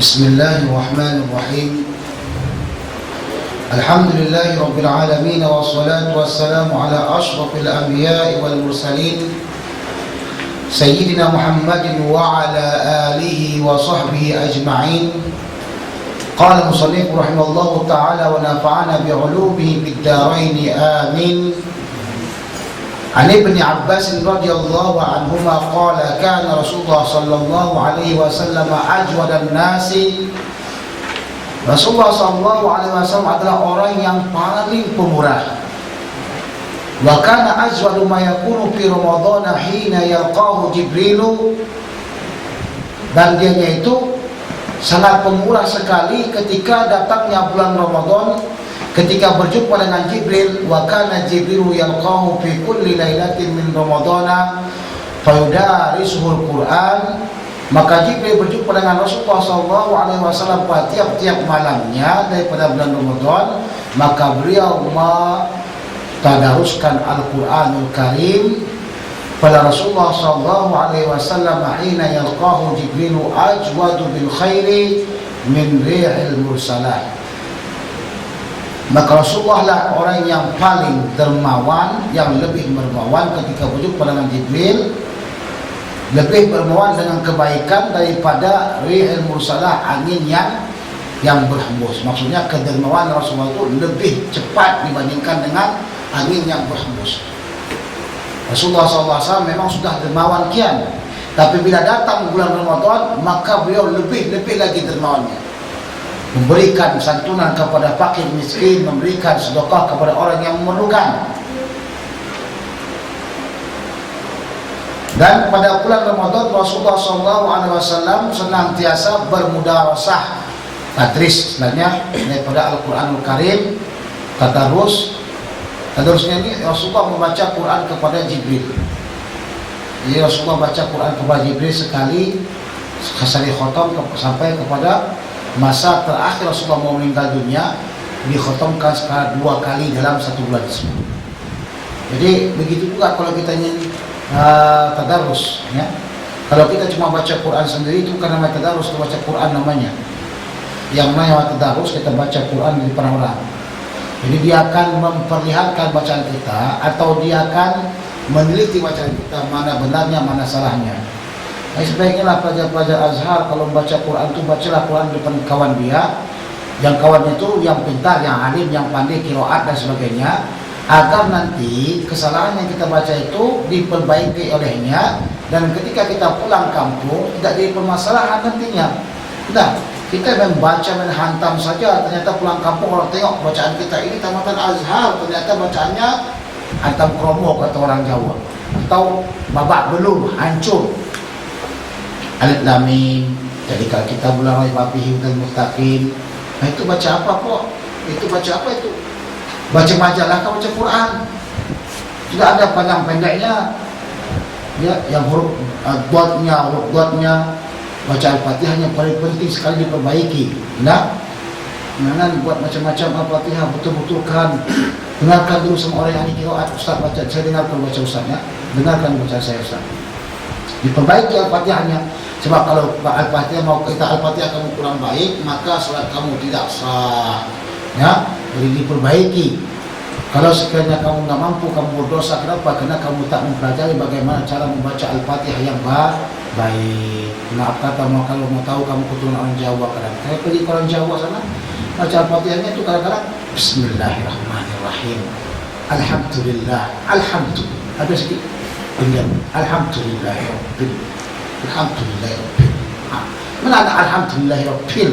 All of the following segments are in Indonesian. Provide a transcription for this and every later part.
Bismillahirrahmanirrahim. Alhamdulillahi rabbil alamin, wassalatu wassalamu ala ashrafil anbiya'i wal mursalin Sayyidina Muhammadin wa ala alihi wa sahbihi ajma'in. Qala musannif rahimahullahu ta'ala wa nafa'ana bi'ulumihi bid-darain amin. An Ibni Abbas radhiyallahu anhuma qala kana Rasulullah sallallahu alaihi wasallam ajwadan nasi. Rasulullah sallallahu alaihi wasallam adalah orang yang paling pemurah. Wa kana ajwadu ma yakunu fi Ramadan hina yalqahu Jibril. Dan dia itu sangat pemurah sekali ketika datangnya bulan Ramadan, ketika berjumpa dengan Jibril. Wa kana Jibril yalqahu fi kulli lailatin min Ramadana fayudarisuhul Quran. Maka Jibril berjumpa dengan Rasulullah SAW pada tiap-tiap malamnya daripada bulan Ramadan, maka beliau tadaruskan Al-Quranul Karim. Pada Rasulullah SAW hina yalqahu Jibril ajwadu bil khairi min ri'il mursalah. Maka Rasulullah lah orang yang paling dermawan, yang lebih dermawan ketika berjumpa dengan Jibril, lebih dermawan dengan kebaikan daripada ri'il mursalah, angin yang berhembus. Maksudnya kedermawan Rasulullah itu lebih cepat dibandingkan dengan angin yang berhembus. Rasulullah SAW memang sudah dermawan kian, tapi bila datang bulan Ramadan maka beliau lebih lagi dermawannya, memberikan santunan kepada fakir miskin, memberikan sedekah kepada orang yang memerlukan. Dan pada bulan Ramadan Rasulullah SAW senantiasa bermudarasah, tadris istilahnya, daripada Al-Quranul Karim, tadarusnya ini Rasulullah membaca Quran kepada Jibril. Jadi Rasulullah baca Quran kepada Jibril sekali khotam sampai kepada masa terakhir Rasulullah mau meninggal dunia, dikhotamkan sekali 2 kali dalam 1 bulan tersebut. Jadi begitu juga kalau kita ingin tadarus, ya. Kalau kita cuma baca Quran sendiri itu bukan namanya tadarus, itu baca Quran namanya. Yang namanya tadarus kita baca Quran di depan orang. Jadi dia akan memperlihatkan bacaan kita, atau dia akan meneliti bacaan kita, mana benarnya, mana salahnya. Nah, sebaiknya lah pelajar-pelajar Azhar kalau membaca Quran itu bacalah Quran di depan kawan dia, yang kawannya itu yang pintar, yang alim, yang pandai qiraat dan sebagainya, agar nanti kesalahan yang kita baca itu diperbaiki olehnya, dan ketika kita pulang kampung tidak jadi permasalahan nantinya. Nah, kita membaca hantam saja, ternyata pulang kampung orang tengok bacaan kita ini tamatan Azhar, ternyata bacaannya hantam kromo kata orang Jawa, atau babak belur, hancur. Alif lam mim. Jadi kalau kita bulan Rabiul dan Muttaqin, nah itu baca apa kok? Itu baca apa itu? Baca majalah atau baca Quran? Tidak ada panjang pendeknya. Ya, yang huruf dotnya, baca Al-Fatihah yang paling penting sekali diperbaiki. Nah, jangan buat macam-macam Al-Fatihah, betul-betulkan. Dengarkan dulu sama orang yang ahli qiraat. Ustaz baca, saya dengarkan baca Ustaznya. Dengarkan baca saya Ustaz. Diperbaiki Al-Fatihahnya. Sebab kalau Al-Fatihah mau kita Al-Fatihah kamu kurang baik, maka salat kamu tidak sah. Ya, jadi diperbaiki. Kalau sekiranya kamu nggak mampu, kamu berdosa. Kenapa? Karena kamu tak mempelajari bagaimana cara membaca Al-Fatihah yang baik. Maaf kata, kalau mau tahu kamu keturunan orang Jawa, kadang saya pergi ke orang Jawa sana, baca Al-Fatihahnya itu kadang-kadang Bismillahirrahmanirrahim, Alhamdulillah, ada sedikit Alhamdulillahirabbil, mana ada Alhamdulillahirabbil,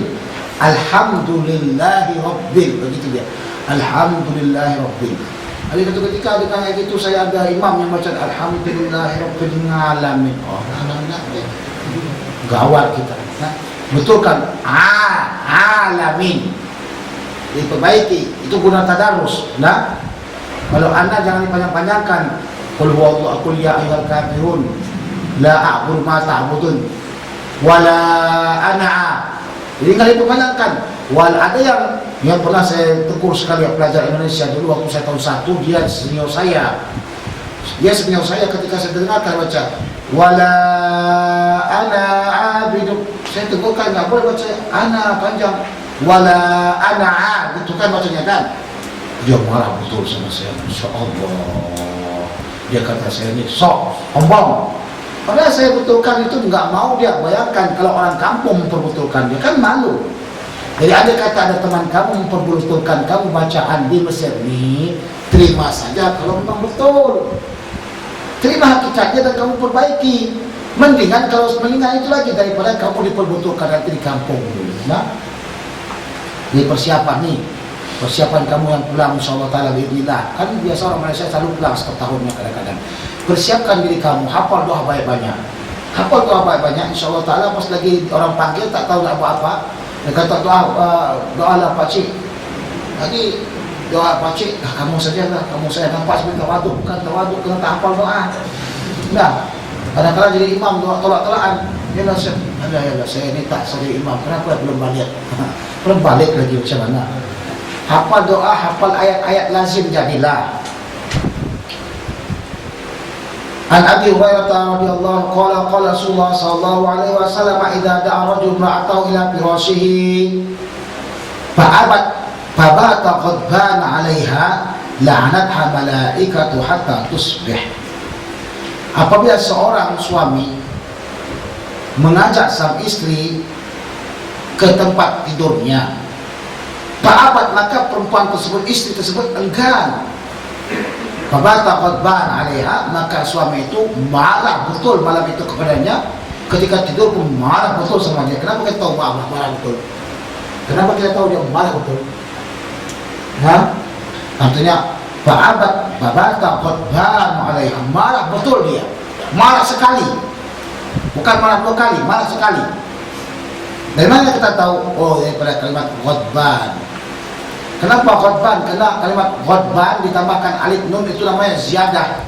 Alhamdulillahirabbil, begitu dia, Alhamdulillahirabbil. Ada satu ketika kayak gitu, saya ada imam yang baca Alhamdulillahirabbil alamin. Oh, alhamdulillah. Gawat kita. Nah, betulkan alamin. Diperbaiki. Itu guna tadarus. Nah, kalau anda jangan dipanjang-panjangkan. Qul huwallahu aqul ya ayyuhal kafirun la a'budu ma ta'budun wala ana. Jadi enggak dipanjangkan. Wal ada yang pernah saya tegur sekali pelajar Indonesia dulu waktu saya tahun 1, dia senior saya. Dia senior saya ketika saya dengarkan baca wala ana abidu Saya tegurkan, nggak boleh baca ana panjang, wala ana, gitu kan bacanya kan. Dia marah betul sama saya. Insya Allah, dia kata saya ini sok sombong. Padahal saya betulkan itu nggak mau dia. Bayangkan kalau orang kampung memperbetulkan dia, kan malu. Jadi ada kata ada teman kamu memperbetulkan kamu bacaan di Mesir ini, terima saja kalau memang betul. Terima hakikatnya dan kamu perbaiki. Mendingan kalau mendingan itu lagi daripada kamu diperbetulkan nanti di kampung. Nah, ini persiapan nih. Persiapan kamu yang pulang insyaallah ta'ala bi'idznillah. Kan biasa orang Malaysia selalu pulang setiap tahunnya kadang-kadang. Persiapkan diri kamu, hafal doa banyak-banyak. Hafal doa banyak-banyak, insyaallah ta'ala pas lagi orang panggil tak tahu nak buat apa. Dia kata doa lah pakcik. Lagi doa pakcik, kamu sajalah, kamu saya nampak sebagai tawaduk, bukan tawaduk kena tak hafal doa. Nah, kadang-kadang jadi imam doa tolak-tolakan. Yalah saya ni tak jadi imam, kenapa belum balik? Belum balik lagi macam mana? Hafal doa, hafal ayat-ayat lazim jadilah. An Abi Hurairah radhiyallahu qala qala Rasulullah sallallahu alaihi wasallam idza da'a rajul ra'atahu ila firashihi fabata ghadban 'alaiha la'anatha malaikatu hatta tusbih. Apabila seorang suami mengajak sang istri ke tempat tidurnya, fa'abat, maka perempuan tersebut, istri tersebut enggan. Fabata ghadban 'alaiha, maka suami itu marah betul malam itu kepadanya. Ketika tidur pun marah betul sama dia. Kenapa kita tahu marah betul? Kenapa kita tahu dia marah betul? Artinya fabata ghadban 'alaiha, marah betul dia. Marah sekali. Bukan marah 2 kali, marah sekali. Dari mana kita tahu? Oh, daripada kalimat ghadban. Kenapa ghadban? Karena kalimat ghadban ditambahkan alif nun itu namanya ziyadah.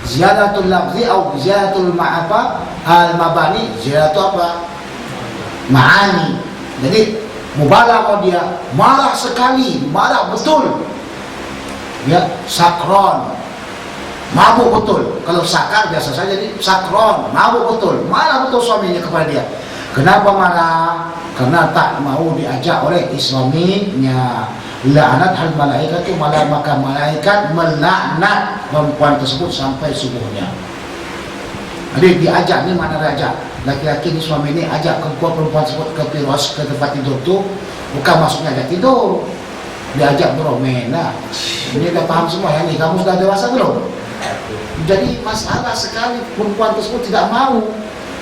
Ziyadatul lafzi atau ziyadatul ma'afa al-mabani, ziyadatul apa? Ma'ani. Jadi mubalaghah, dia marah sekali, marah betul. Ya, sakron. Mabuk betul. Kalau sakar biasa saja, jadi sakron, mabuk betul. Marah betul suaminya kepada dia. Kenapa marah? Karena tak mau diajak oleh suaminya. La'anat hal malaikat itu, maka malaikat melaknat perempuan tersebut sampai subuhnya. Jadi diajak ni mana diajak? Laki-laki ni, suami ni ajak perempuan tersebut ke piros, ke tempat tidur tu, bukan maksudnya ajak tidur. Diajak beromen lah. Ini dah faham semua ya ni. Kamu sudah dewasa belum? Jadi masalah sekali perempuan tersebut tidak mau.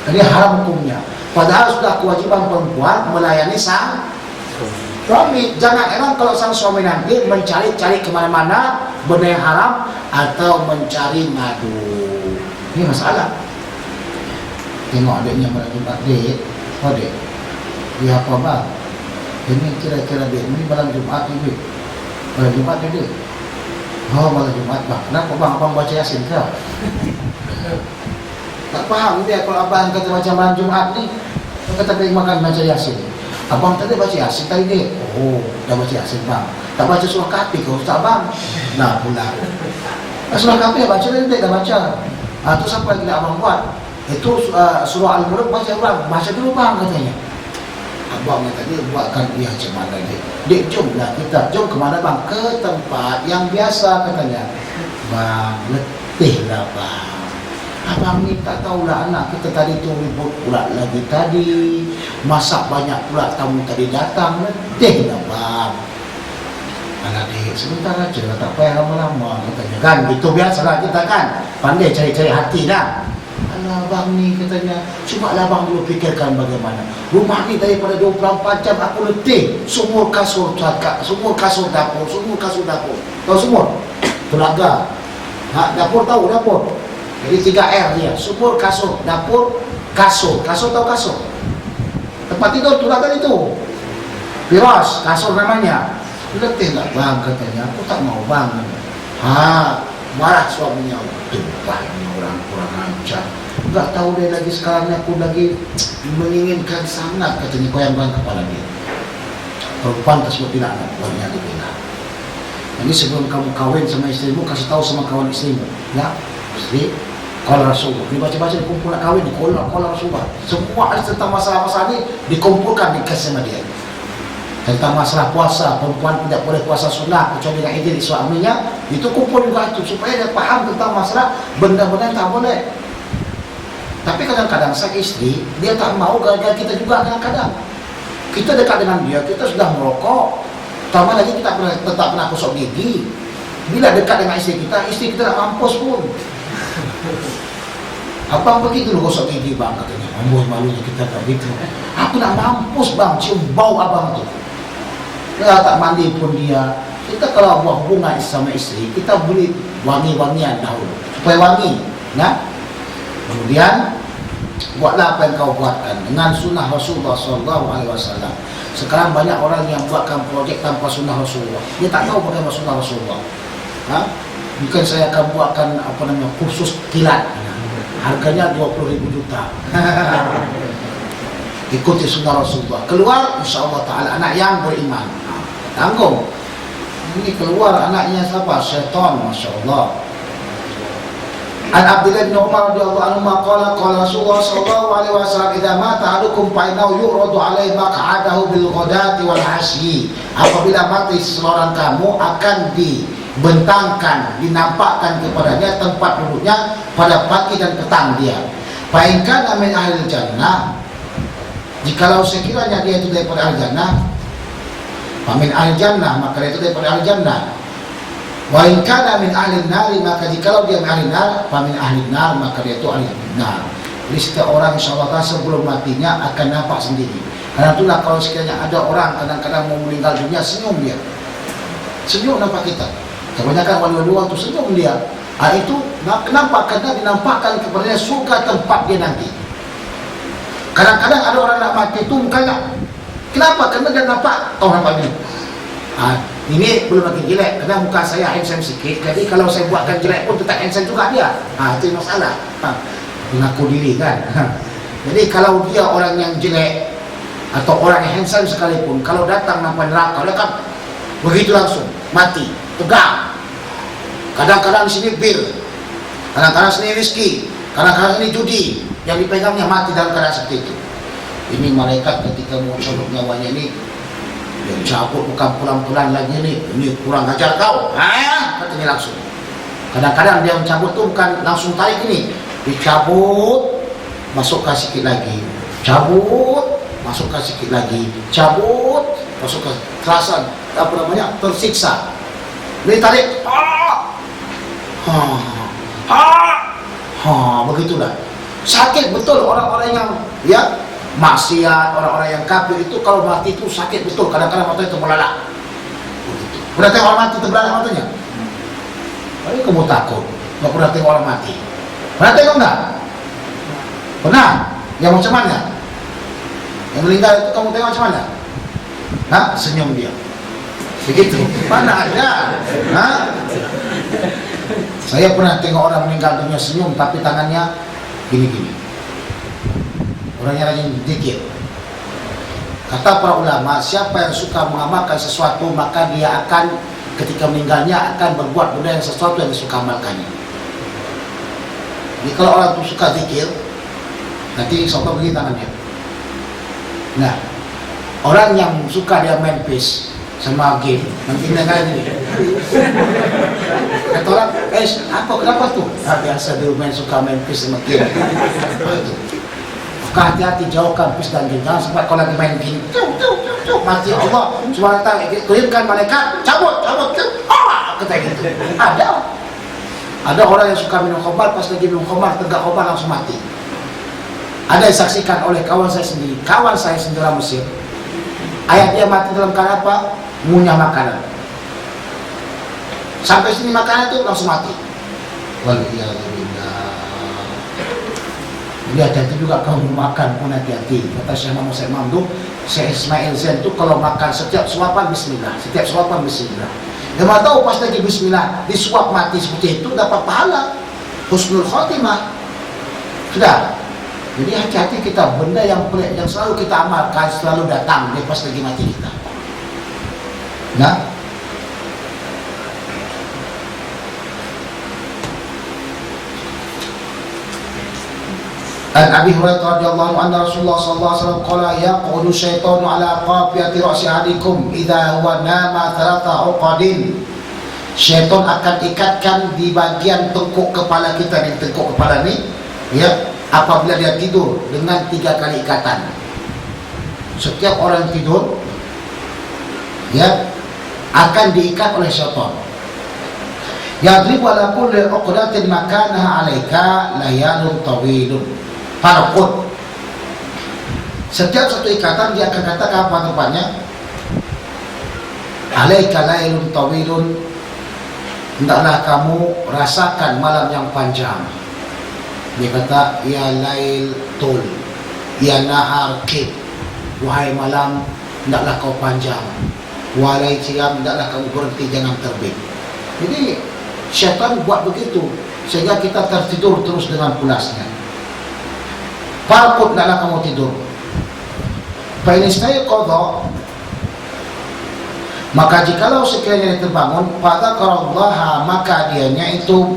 Jadi haram hukumnya. Padahal sudah kewajiban perempuan melayani sang suami. Jangan heran kalau sang suami nanti mencari-cari kemana-mana benda yang haram atau mencari madu. Ini masalah. Tengok adiknya malam Jumat, dek. Oh dek, dia apa bang? Ini kira-kira dek, ini malam Jumat ni dek. Malam Jumat ni dek. Oh malam Jumat bang. Kenapa bang? Abang baca Yasin ke? Tak faham dia kalau abang kata baca malam Jumat ni. Dia kata pergi makan baca Yasin. Abang tadi baca Yasin tadi dek. Oh, dah baca Yasin bang. Tak baca surah Kahfi ke Ustaz bang? Nah pula. Surah Kahfi dah baca tadi dek, dah baca. Terus apa lagi nak abang buat? Itu surah Al-Mulk baca bang. Baca dulu bang katanya. Abang kata dia buatkan dia macam mana dek? Dek jomlah kita. Jom ke mana bang? Ke tempat yang biasa katanya. Bang, letihlah bang. Abang ni tak tahulah anak kita tadi tu ribut pula lagi tadi. Masak banyak pula tamu tadi datang. Letih lah bang. Anak dek sebentar aja, tak payah lama-lama katanya. Kan itu biasalah kita kan. Pandai cari-cari hati dah. Alah bang ni katanya, cuma lah bang dulu fikirkan bagaimana. Rumah ni daripada 24 jam aku letih. Sumur kasur cakap, sumur kasur dapur, sumur kasur dapur. Tahu sumur? Telaga. Dapur tahu dapur? Jadi 3R dia, sumur, kasur, dapur, kasur. Kasur tahu kasur? Tempat tidur tulakan itu. Firas, kasur namanya. Letih lah bang katanya, aku tak mau bang. Marah suaminya. Tumpahnya orang kurang ajar. Tak tahu dia lagi sekarang aku lagi menginginkan sangat katanya, goyang-goyang kepala dia. Perempuan tersebut tidak nak buatnya dibilang. Jadi sebelum kamu kahwin sama istrimu, kasih tahu sama kawan istrimu. Ya, istri, Qala Rasulullah, dibaca-baca di kumpulan kawin di qala Rasulullah. Semua hadis tentang masalah-masalah ini dikumpulkan di kasih sama dia. Tentang masalah puasa, perempuan tidak boleh puasa sunnah kecuali dengan izin suaminya, itu kumpul juga itu supaya dia paham tentang masalah benda-benda yang tak boleh. Tapi kadang-kadang sang istri dia tak mau gara-gara kita juga kadang-kadang. Kita dekat dengan dia, kita sudah merokok, tambah lagi kita tetap pernah gosok gigi. Bila dekat dengan istri kita tak mampus pun. Abang begitu loh gosok gigi bang, katanya. Malunya kita tak begitu. Aku nak mampus bang, cium bau abang tu. Ya tak mandi pun dia. Kita kalau buat hubungan sama istri, kita beli wangi-wangian dahulu supaya wangi, ya. Kemudian buatlah apa yang kau buatkan dengan sunnah Rasulullah SAW. Sekarang banyak orang yang buatkan projek tanpa sunnah Rasulullah. Dia tak tahu bagaimana sunnah Rasulullah. Mungkin saya akan buatkan kursus kilat. Harganya 20.000 juta. Ikuti sunnah Rasulullah. Keluar insyaAllah ta'ala anak yang beriman. Tanggung. Ini keluar anaknya siapa? Syaitan, Masya Allah. An Abdullah bin Umar radhiyallahu anhu qala Rasulullah sallallahu alaihi wasallam idza mata ahadukum fa innahu yu'radu alaihi maq'adahu bil ghadati wal 'ashyi. Apabila mati seseorang kamu akan dibentangkan, dinampakkan kepadanya tempat duduknya pada pagi dan petang dia. Fa in kana min ahli jannah, jikalau sekiranya dia itu daripada ahli jannah, fa min ahli jannah, maka dia itu daripada ahli jannah. Wa in kana min ahli nari, maka jikalau dia min ahli nar, fa min ahli nar, maka dia itu ahli nar. Jadi setiap orang insyaallah sebelum matinya akan nampak sendiri. Karena itulah kalau sekiranya ada orang kadang-kadang mau meninggal dunia, senyum dia. Senyum nampak kita. Kebanyakan wali-wali waktu senyum dia. Itu kenapa? Karena dinampakkan kepadanya surga tempat dia nanti. Kadang-kadang ada orang nak mati itu mukanya. Kenapa? Karena dia nampak, tahu nampak ini. Ini belum lagi jelek, karena muka saya handsome sikit. Jadi kalau saya buatkan jelek pun tetap handsome juga dia. Itu masalah. Mengaku diri kan. Jadi kalau dia orang yang jelek atau orang yang handsome sekalipun, kalau datang nampak neraka, dia kan begitu langsung mati, tegang. Kadang-kadang di sini bir, kadang-kadang sini rizki, kadang-kadang sini judi, yang dipegangnya mati dalam keadaan seperti itu. Ini malaikat ketika mau cabut nyawanya ini, dia cabut bukan pulang-pulang lagi ini kurang ajar kau, katanya langsung. Kadang-kadang dia mencabut tuh bukan langsung tarik ini, dicabut, masukkan sikit lagi, cabut, masukkan sikit lagi, cabut, masukkan, terasa tersiksa. Dia tarik, begitulah. Sakit betul orang-orang yang maksiat, orang-orang yang kafir itu kalau mati itu sakit betul. Kadang-kadang matanya terbelalak. Pernah tengok orang mati terbelalak matanya? Ini kamu takut, nggak pernah tengok orang mati. Pernah tengok nggak? Pernah? Yang macam mana? Yang meninggal itu kamu tengok macam mana? Senyum dia. Begitu. Mana ada? Saya pernah tengok orang meninggal dunia senyum tapi tangannya gini-gini. Orangnya rajin zikir. Kata para ulama, siapa yang suka mengamalkan sesuatu maka dia akan ketika meninggalnya akan berbuat benda yang sesuatu yang disuka amalkannya. Jadi kalau orang itu suka zikir, nanti insyaallah begini tangannya. Nah, orang yang suka dia main PS sama game, nanti dengar ini. Kata orang, kenapa tuh? Biasa dulu suka main PS sama game. Maka hati-hati jauhkan PS dan game. Jangan sempat kalau lagi main game, mati Allah SWT kirimkan malaikat, cabut, kata gitu. Ada orang yang suka minum khamar, pas lagi minum khamar, tegak khamar langsung mati. Ada yang saksikan oleh kawan saya sendiri dalam Mesir. Ayat dia mati dalam keadaan apa? Ngunyah makanan. Sampai sini makanan itu langsung mati. Waliyahulillah. Jadi hati-hati juga kalau makan pun hati-hati. Kata Syekh Muhammad Said Mamdum, Syekh Ismail Zain itu kalau makan setiap suapan bismillah. Dia mau tahu pas lagi bismillah disuap mati seperti itu dapat pahala husnul khotimah. Sudah. Jadi hati-hati kita, benda yang pelik yang selalu kita amalkan selalu datang di pas lagi mati kita. Nah, An Abi Hurairah radhiyallahu anhu anna Rasulullah sallallahu alaihi wasallam qala yaqudu syaitanu ala qafiyati ra'si ahadikum idza huwa nama thalatha uqadin. Syaitan akan ikatkan di bagian tengkuk kepala kita ni, tengkuk kepala ni, ya, apabila dia tidur dengan 3 kali ikatan. Setiap orang tidur, ya, akan diikat oleh syaitan. Yadribu ala kulli uqdatin makanaha 'alaika layalun tawilun. Farqud. Setiap satu ikatan dia akan katakan apa tempatnya? 'Alaika layalun tawilun. Hendaklah kamu rasakan malam yang panjang. Dia kata, ya lail tul, ya nahar kib. Wahai malam, hendaklah kau panjang. Wahai siang, hendaklah kamu berhenti, jangan terbit. Jadi syaitan buat begitu sehingga kita tertidur terus dengan pulasnya. Farqud, hendaklah kamu tidur. Fa in istayqadha, maka jikalau sekiranya dia terbangun, fadzakarallaha, maka dianya itu,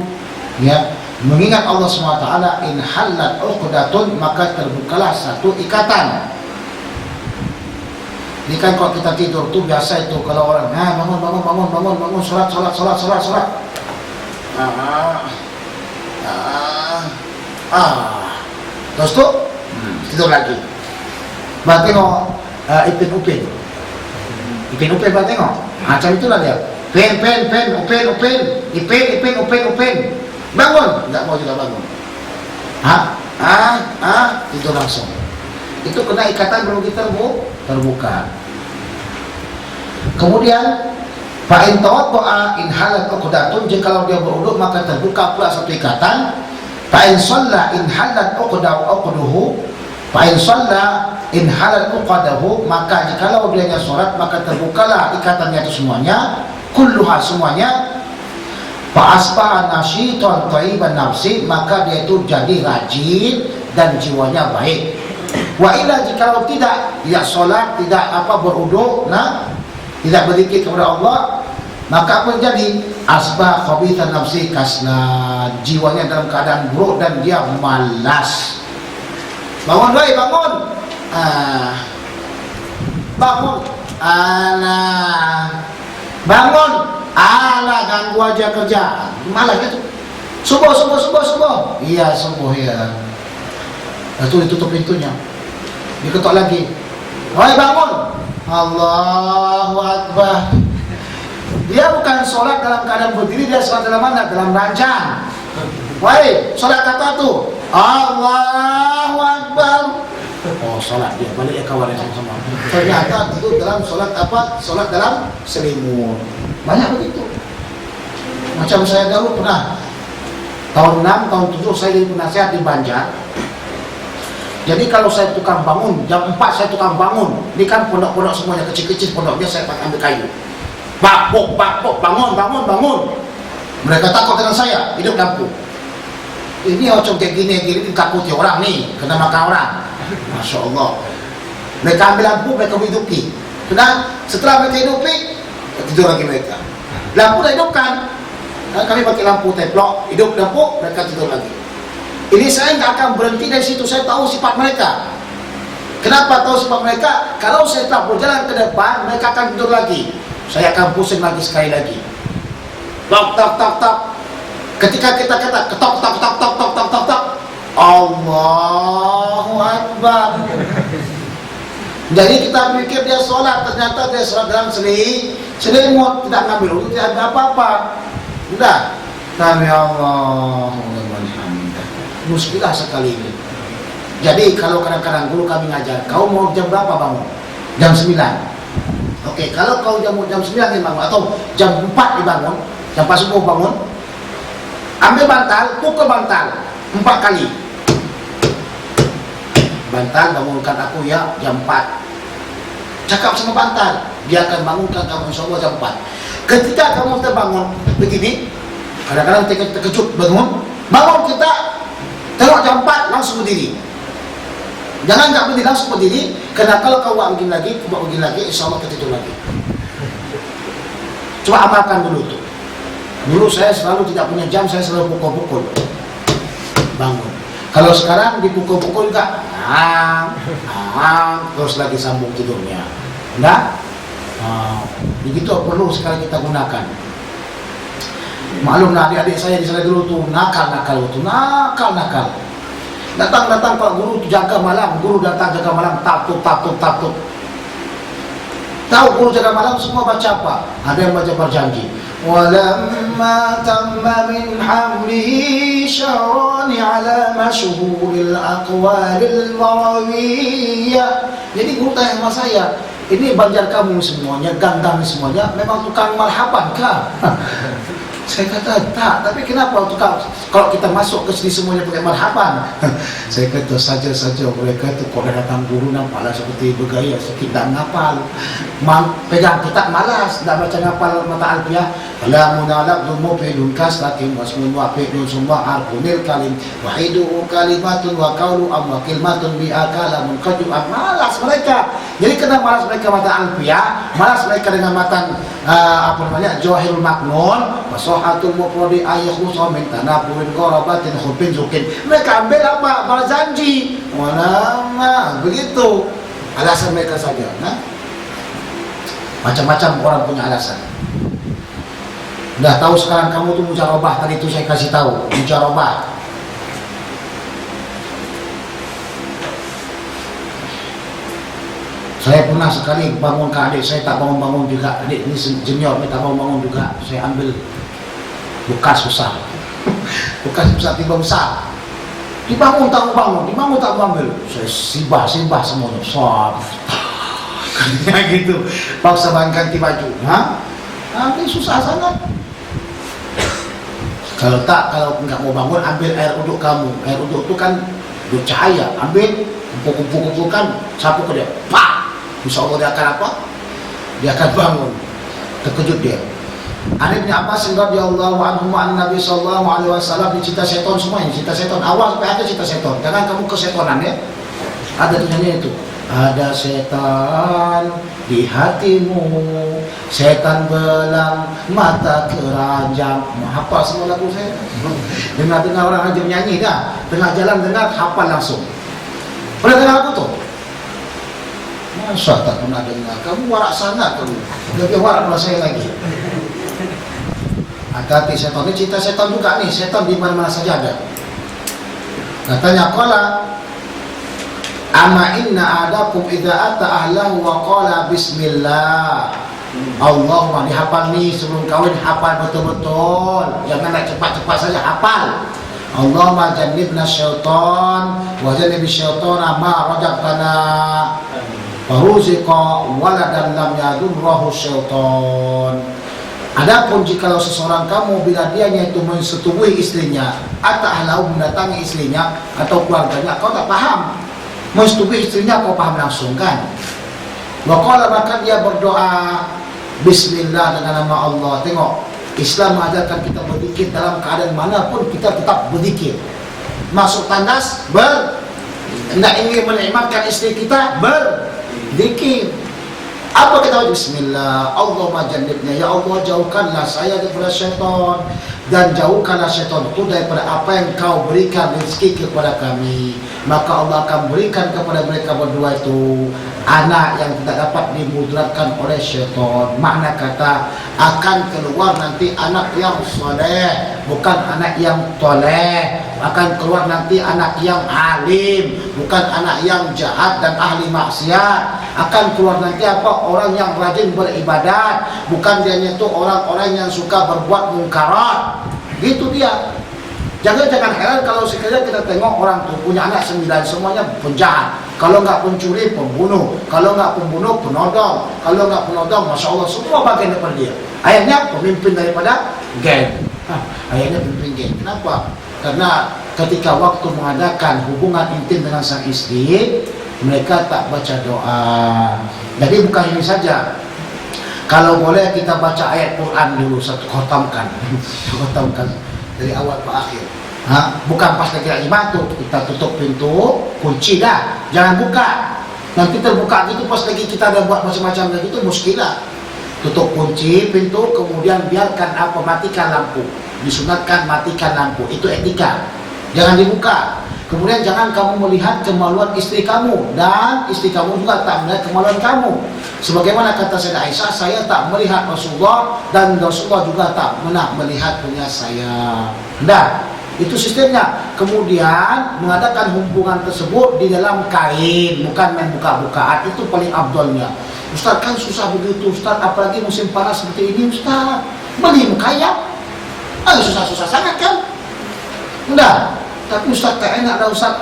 ya, mengingat Allah SWT, in halat uqdatun, maka terbukalah satu ikatan. Ini kan kalau kita tidur tuh biasa itu kalau orang bangun, sholat. Terus tuh tidur lagi. Berarti ipin-upin berarti tengok. Macam itulah dia. Pen, upin. Bangun, enggak mau juga bangun. Tidur langsung. Itu kena ikatan belum kita terbuka. Kemudian fa'in tawadda'a in halat uqdatun, jikalau dia berwudu maka terbuka pula satu ikatan. Fa'in shalla in halat uqduhu, fa'in shalla in halat uqdahu, maka jikalau dia salat maka terbukalah ikatannya itu semuanya, kulluha semuanya. Fa'asbaha nasyitan thayyiban nafsi, maka dia itu jadi rajin dan jiwanya baik. Wa illa, jikalau tidak salat, tidak berwudu, tidak berzikir kepada Allah, maka apa yang jadi? Asbah khabithan nafsi kasna, jiwanya dalam keadaan buruk dan dia malas. Bangun, woi, bangun. Bangun. Bangun. Ganggu aja kerja. Malas gitu. Subuh. Iya, subuh ya. Lalu ditutup pintunya. Diketok lagi. Woi, bangun. Allahu Akbar. Dia bukan sholat dalam keadaan berdiri, dia sholat dalam mana? Dalam ranjang. Woi, sholat kata tuh Allahu Akbar. Oh, sholat dia balik kawan yang sama. Ternyata itu dalam sholat Sholat dalam selimut. Banyak begitu. Macam saya dahulu pernah tahun 6, tahun 7 saya jadi penasihat di Banjar. Jadi kalau saya tukang bangun, jam 4 saya tukang bangun. Ini kan pondok-pondok semuanya kecil-kecil pondoknya, saya pakai ambil kayu. Bapuk, bangun. Mereka takut dengan saya, hidup lampu. Ini ocong kayak gini ditakuti orang nih, kena makan orang. Masya Allah. Mereka ambil lampu, mereka hidupi. Setelah mereka hidupi, tidur lagi mereka. Lampu dah hidupkan. Kami pakai lampu teplok, hidup lampu, mereka tidur lagi. Ini saya nggak akan berhenti dari situ. Saya tahu sifat mereka. Kenapa tahu sifat mereka? Kalau saya tak berjalan ke depan, mereka akan tidur lagi. Saya akan pusing lagi sekali lagi. Tok. Ketika kita kata ketok, Allahu Akbar. Jadi kita pikir dia sholat, ternyata dia sholat dalam selimut, tidak ngambil wudu, tidak ada apa-apa. Udah. Sami Allahu liman hamidah. Muskilah sekali ini. Jadi kalau kadang-kadang dulu kami ngajar, kau mau jam berapa bangun? Jam 9. Oke, kalau kau jam 9 dibangun atau jam 4 dibangun, jam 4 subuh bangun, ambil bantal, pukul bantal 4 kali. Bantal, bangunkan aku ya jam 4. Cakap sama bantal, dia akan bangunkan kamu insya Allah jam 4. Ketika kamu terbangun begini, kadang-kadang terkejut bangun kita tengok jam 4 langsung berdiri. Jangan tak berdiri, langsung berdiri. Karena kalau kau buat begini lagi, insya Allah ketidur lagi. Coba amalkan dulu tuh. Dulu saya selalu tidak punya jam, saya selalu pukul-pukul bangun. Kalau sekarang dipukul-pukul juga, terus lagi sambung tidurnya. Enggak? Begitu perlu sekali kita gunakan. Maklumlah adik-adik saya di sana dulu tuh nakal. Datang Pak Guru jaga malam, guru datang jaga malam, takut. Tahu guru jaga malam semua baca apa? Ada yang baca berjanji. Walamma tamma min hamlihi syarani ala masyhuril aqwalil marawiyah. Jadi guru tanya sama saya, ini banjar kamu semuanya, gang semuanya memang tukang marhaban kah? Saya kata tak, tapi kenapa tukang, kalau kita masuk ke sini semuanya pakai marhaban? Saya kata saja mereka tu kalau datang guru nampaklah seperti bergaya sikit dan ngapal. Pegang kitab malas, tak baca ngapal mata alfiah. Kalamun alaq dumu fi'lun kasratin wasmun wa fi'lun summa harfunil kalim wa hidu kalimatun wa qawlu amma kalimatun bi akalamun qadu. Malas mereka. Jadi kena malas mereka mata alfiah, malas mereka dengan matan Jawahirul Maknun, Masohatul Mufradi ayyuhusha min tanaburin qarabatin khubin zukin. Mereka ambil apa? Berjanji. Begitu alasan mereka saja. Macam-macam orang punya alasan. Dah tahu sekarang kamu tuh mujarabah, tadi itu saya kasih tahu mujarabah. Saya pernah sekali bangun ke adik saya, tak bangun juga. Adik ini junior, dia tak bangun juga. Saya ambil bekas besar. Bekas besar tiba besar. Dibangun tak bangun ambil. Saya sibah semuanya. Kayak gitu. Paksa ganti baju. Ini susah sangat. Kalau enggak mau bangun, ambil air uduk kamu. Air uduk itu kan bercahaya. Ambil, kumpul-kumpulkan, sapu ke dia. Pak! Insya Allah dia akan apa? Dia akan bangun. Terkejut dia. Ani bin Abbas radhiyallahu anhu an Nabi sallallahu alaihi wasallam dicerita setan semua ini, cerita setan awal sampai akhir cerita setan. Jangan kamu kesetanan ya. Ada tulisannya itu. Ada setan di hatimu, setan belang mata keranjang. Hafal semua lagu saya. Dengar orang aja menyanyi dah. Tengah jalan dengar hafal langsung. Pernah dengar lagu tu? Masa tak pernah dengar. Kamu warak sangat kamu. Lebih warak daripada saya lagi. Hati-hati setan ini, cerita setan juga nih. Setan di mana-mana saja ada. Katanya qala amma inna adakum idza ata ahlahu wa qala bismillah. Allahumma, dihafal nih sebelum kawin, hafal betul-betul. Jangan nak cepat-cepat saja, hafal. Allahumma jannibna syaitan wa jannibi syaitana ma rajaqtana. Faruziqa waladan lam yadurrahu syaitan. Adapun jikalau seseorang kamu bila dianya itu mensetubuhi istrinya, ata'ahlahu mendatangi istrinya atau keluarganya, kau tak faham. Mensetubuhi istrinya kau faham langsung kan? Wa qala, maka dia berdoa bismillah dengan nama Allah. Tengok, Islam mengajarkan kita berzikir dalam keadaan manapun, kita tetap berzikir. Masuk tandas hendak ingin menikmatkan istri kita berzikir. Apa kita wajib? Bismillah, Allahumma jannibna, ya Allah jauhkanlah saya daripada syaitan, dan jauhkanlah syaitan itu daripada apa yang kau berikan rezeki kepada kami. Maka Allah akan berikan kepada mereka berdua itu anak yang tidak dapat dimudaratkan oleh syaitan. Makna kata akan keluar nanti anak yang soleh, bukan anak yang toleh. Akan keluar nanti anak yang alim, bukan anak yang jahat dan ahli maksiat. Akan keluar nanti apa? Orang yang rajin beribadat, bukan dia itu orang-orang yang suka berbuat mungkarat. Gitu dia. Jangan heran kalau sekiranya kita tengok orang tu punya anak 9, semuanya penjahat. Kalau enggak pencuri, pembunuh. Kalau enggak pembunuh, penodong. Kalau enggak penodong, masya Allah semua bagian daripada dia. Ayahnya pemimpin daripada geng. Ayahnya pemimpin geng. Kenapa? Karena ketika waktu mengadakan hubungan intim dengan sang istri, mereka tak baca doa. Jadi bukan ini saja. Kalau boleh kita baca ayat Quran dulu, satu khotamkan. Khotamkan dari awal ke akhir. Bukan pas lagi ibadah kita tutup pintu, kunci dah, jangan buka. Nanti terbuka gitu pas lagi kita ada buat macam-macam lagi itu muskilah. Tutup kunci pintu, kemudian biarkan matikan lampu. Disunatkan matikan lampu, itu etika. Jangan dibuka. Kemudian jangan kamu melihat kemaluan istri kamu, dan istri kamu juga tak melihat kemaluan kamu. Sebagaimana kata Sayyidah Aisyah, saya tak melihat Rasulullah dan Rasulullah juga tak pernah melihat punya saya. Nah, itu sistemnya. Kemudian mengadakan hubungan tersebut di dalam kain, bukan main buka-bukaan. Itu paling abdolnya. Ustaz, kan susah begitu Ustaz, apalagi musim panas seperti ini Ustaz. Beli mukayap, susah-susah sangat kan? Udah. Tapi Ustaz tak enak dah Ustaz.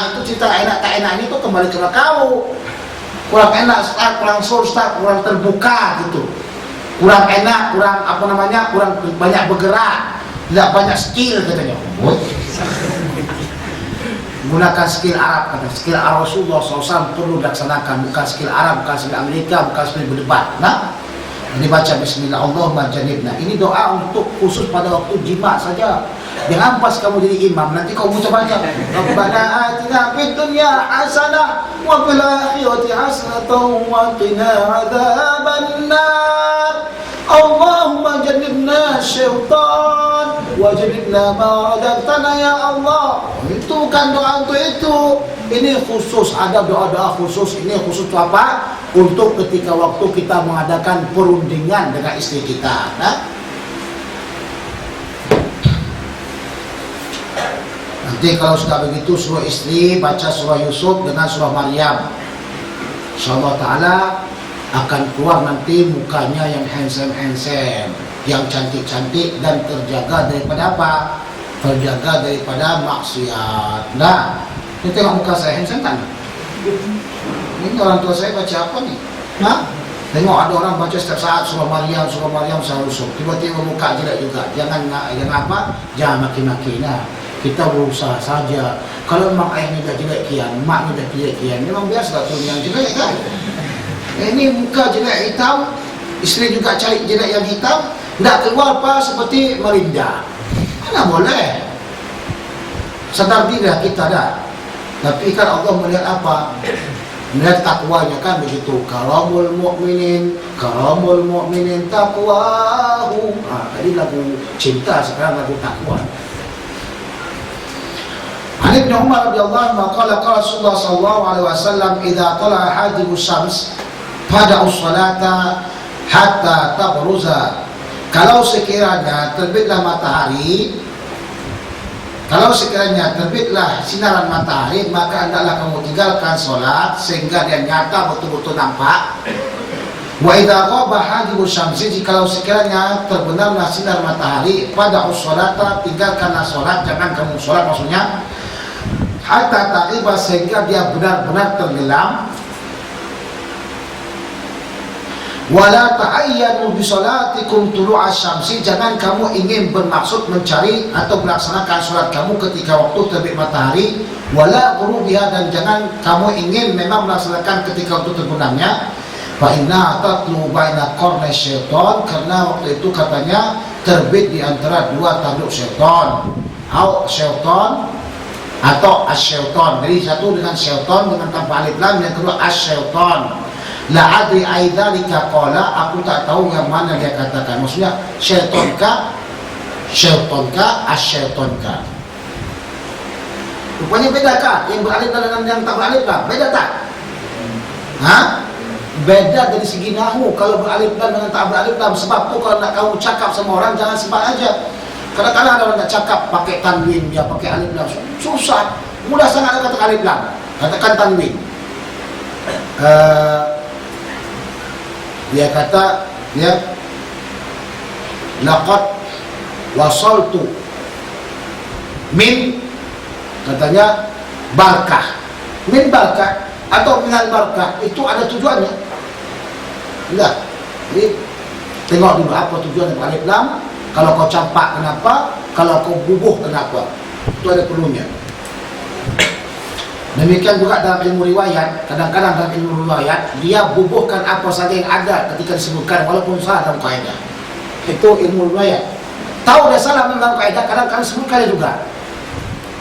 Itu cerita enak tak enak ini tuh kembali ke kau. Kurang enak Ustaz, kurang sur Ustaz, kurang terbuka gitu. Kurang enak, kurang kurang banyak bergerak, tidak banyak skill katanya. Gunakan skill Arab, kata skill Rasulullah SAW perlu dilaksanakan, bukan skill Arab, bukan skill Amerika, bukan skill berdebat. Nah, ini baca Bismillah Allahumma janibna. Ini doa untuk khusus pada waktu jima saja. Jangan pas kamu jadi imam nanti kau baca Rabbana atina fid dunya hasanah wa fil akhirati hasanatan wa qina adzabannar. Allahumma jannibna syaitan wa jannibna ma razaqtana ya Allah. Itu kan doa untuk itu. Ini khusus, ada doa-doa khusus. Ini khusus untuk apa? Untuk ketika waktu kita mengadakan perundingan dengan istri kita. Nah, nanti kalau sudah begitu suruh istri baca surah Yusuf dengan surah Maryam. InsyaAllah ta'ala akan keluar nanti mukanya yang handsome-handsome, yang cantik-cantik, dan terjaga daripada apa? Terjaga daripada maksiat. Nah, ini tengok muka saya handsome kan? Ini orang tua saya baca apa nih? Nah, tengok ada orang baca setiap saat surah Maryam, surah Yusuf. Tiba-tiba muka jelek juga. Jangan apa? Jangan maki-maki. Nah, kita berusaha saja. Kalau memang ayahnya dah jelek kian, maknya dah jelek kian, memang biasa turun yang jelek kan? Ini muka jelek hitam, isteri juga cari jelek yang hitam, tidak keluar apa seperti merinda. Mana boleh? Sadar diri kita dah. Tapi kan Allah melihat apa? Melihat takwanya kan begitu. Karamul mu'minin taqwahu. Tadi lagu cinta, sekarang lagu takwa. Ali bin Umar radhiyallahu anhu qala Rasulullah sallallahu alaihi wasallam idza tala hajibus syams fada'u sholata hatta tabruza. Kalau sekiranya terbitlah sinaran matahari, maka hendaklah kamu tinggalkan solat sehingga dia nyata betul-betul nampak. Wa idza ghaba hajibus syamsi, jikalau sekiranya terbenamlah sinar matahari, fada'u sholata, tinggalkanlah solat, jangan kamu solat maksudnya, hatta taqiba, sehingga dia benar-benar tenggelam. Wala ta'ayyanu bi salatikum tulu'a syamsi, jangan kamu ingin bermaksud mencari atau melaksanakan salat kamu ketika waktu terbit matahari. Wala ghurubiha, dan jangan kamu ingin memang melaksanakan ketika waktu terbenamnya. Fa inna tatlu baina qarnay syaitan, karena waktu itu katanya terbit di antara dua tanduk syaitan. Syaitan atau asyaitan. Jadi satu dengan syaitan dengan tanpa alif lam, yang kedua asyaitan. La adri aidzalika qala, aku tak tahu yang mana dia katakan. Maksudnya syaitonka, asyaitonka. Rupanya beda kah yang beralif dengan yang tak beralif lam? Beda tak? Beda dari segi nahu kalau beralif lam dengan tak beralif lam. Sebab tu kalau nak kamu cakap sama orang jangan sempat aja. Kadang-kadang ada orang nak cakap pakai tanwin, dia pakai alif lam. Susah, mudah sangat kata alif lam. Katakan tanwin. Dia kata laqad wasaltu min, katanya barakah, min barakah atau minal barakah, itu ada tujuannya. Enggak. Jadi tengok dulu apa tujuan dari alif lam. Kalau kau campak kenapa? Kalau kau bubuh kenapa? Itu ada perlunya. Demikian juga dalam ilmu riwayat, kadang-kadang dalam ilmu riwayat dia bubuhkan apa saja yang ada ketika disebutkan walaupun salah dalam kaidah. Itu ilmu riwayat. Tahu dia salah dalam kaidah, kadang-kadang sebutkan juga.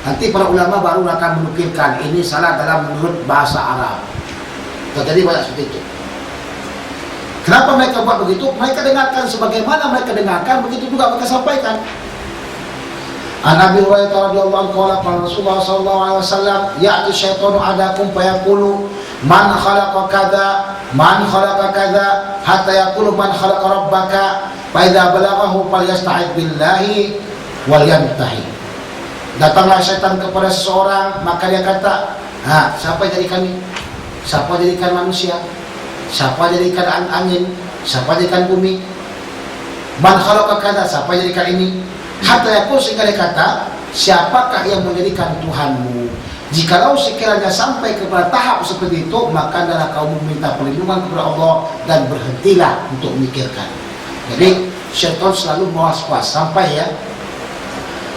Nanti para ulama baru akan menukilkan ini salah dalam menurut bahasa Arab. Terjadi banyak seperti itu. Kenapa mereka buat begitu? Mereka dengarkan sebagaimana mereka dengarkan, begitu juga mereka sampaikan. An Abi Hurairah radhiyallahu anhu qala qala Rasulullah sallallahu alaihi wasallam ya'ti syaitanu adakum fa yaqulu man khalaqa kadza man khalaqa kadza hatta yaqulu man khalaqa rabbaka fa idza balaghahu falyasta'id billahi wal yantahi. Datanglah syaitan kepada seseorang, maka dia kata, siapa jadikan ini? Siapa jadikan manusia? Siapa jadikan angin? Siapa jadikan bumi? Man khalaqa kadza, siapa jadikan ini? Hatta yaqul, sehingga dia kata, siapakah yang menjadikan Tuhanmu? Jikalau sekiranya sampai kepada tahap seperti itu, maka adalah kamu meminta perlindungan kepada Allah dan berhentilah untuk memikirkan. Jadi syaitan selalu mewas-was sampai ya.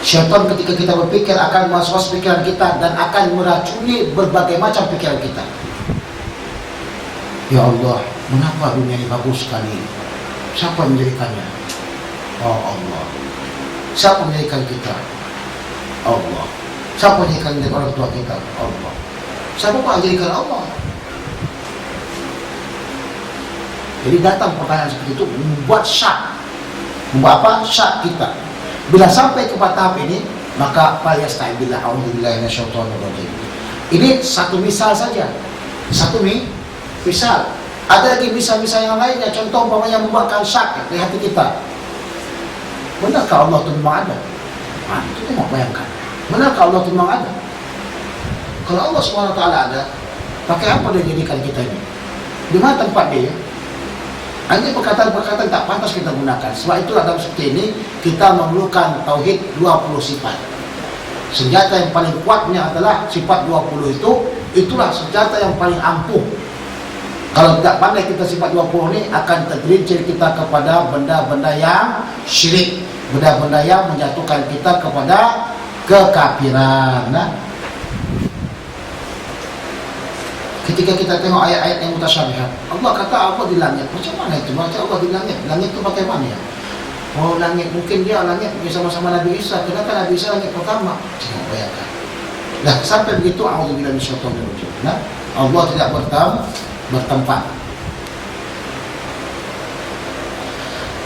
Syaitan ketika kita berpikir akan mewas-was pikiran kita dan akan meracuni berbagai macam pikiran kita. Ya Allah, mengapa dunia ini bagus sekali? Siapa yang menjadikannya? Oh Allah. Siapa menjadikan kita? Allah. Siapa menjadikan orang tua kita? Allah. Siapa yang menjadikan Allah? Jadi datang pertanyaan seperti itu membuat syak. Membuat apa? Syak kita. Bila sampai kepada tahap ini, maka falyasta'idillah a'udzubillahi minasyaitonirrajim. Ini satu misal saja. Satu misal. Ada lagi misal-misal yang lainnya. Contoh umpamanya membuatkan syak di hati kita. Benarkah Allah itu memang ada? Itu tengok, bayangkan. Benarkah Allah itu memang ada? Kalau Allah SWT ada, pakai apa dia jadikan kita ini? Di mana tempat dia? Hanya perkataan-perkataan tak pantas kita gunakan. Sebab itulah dalam seperti ini kita memerlukan tauhid 20 sifat. Senjata yang paling kuatnya adalah sifat 20 itu. Itulah senjata yang paling ampuh. Kalau tidak pandai kita sifat 20 ini, akan tergelincir kita kepada benda-benda yang syirik, benda-benda yang menjatuhkan kita kepada kekafiran. Ketika kita tengok ayat-ayat yang mutasyabihat, Allah kata Allah di langit. Macam mana itu? Baca Allah di langit. Langit itu bagaimana ya? Oh, langit, mungkin dia langit bersama-sama Nabi Isa. Kenapa Nabi Isa langit pertama? Jangan bayangkan. Nah, sampai begitu a'udzubillahi minasyaitonirrajim. Nah, Allah tidak bertempat.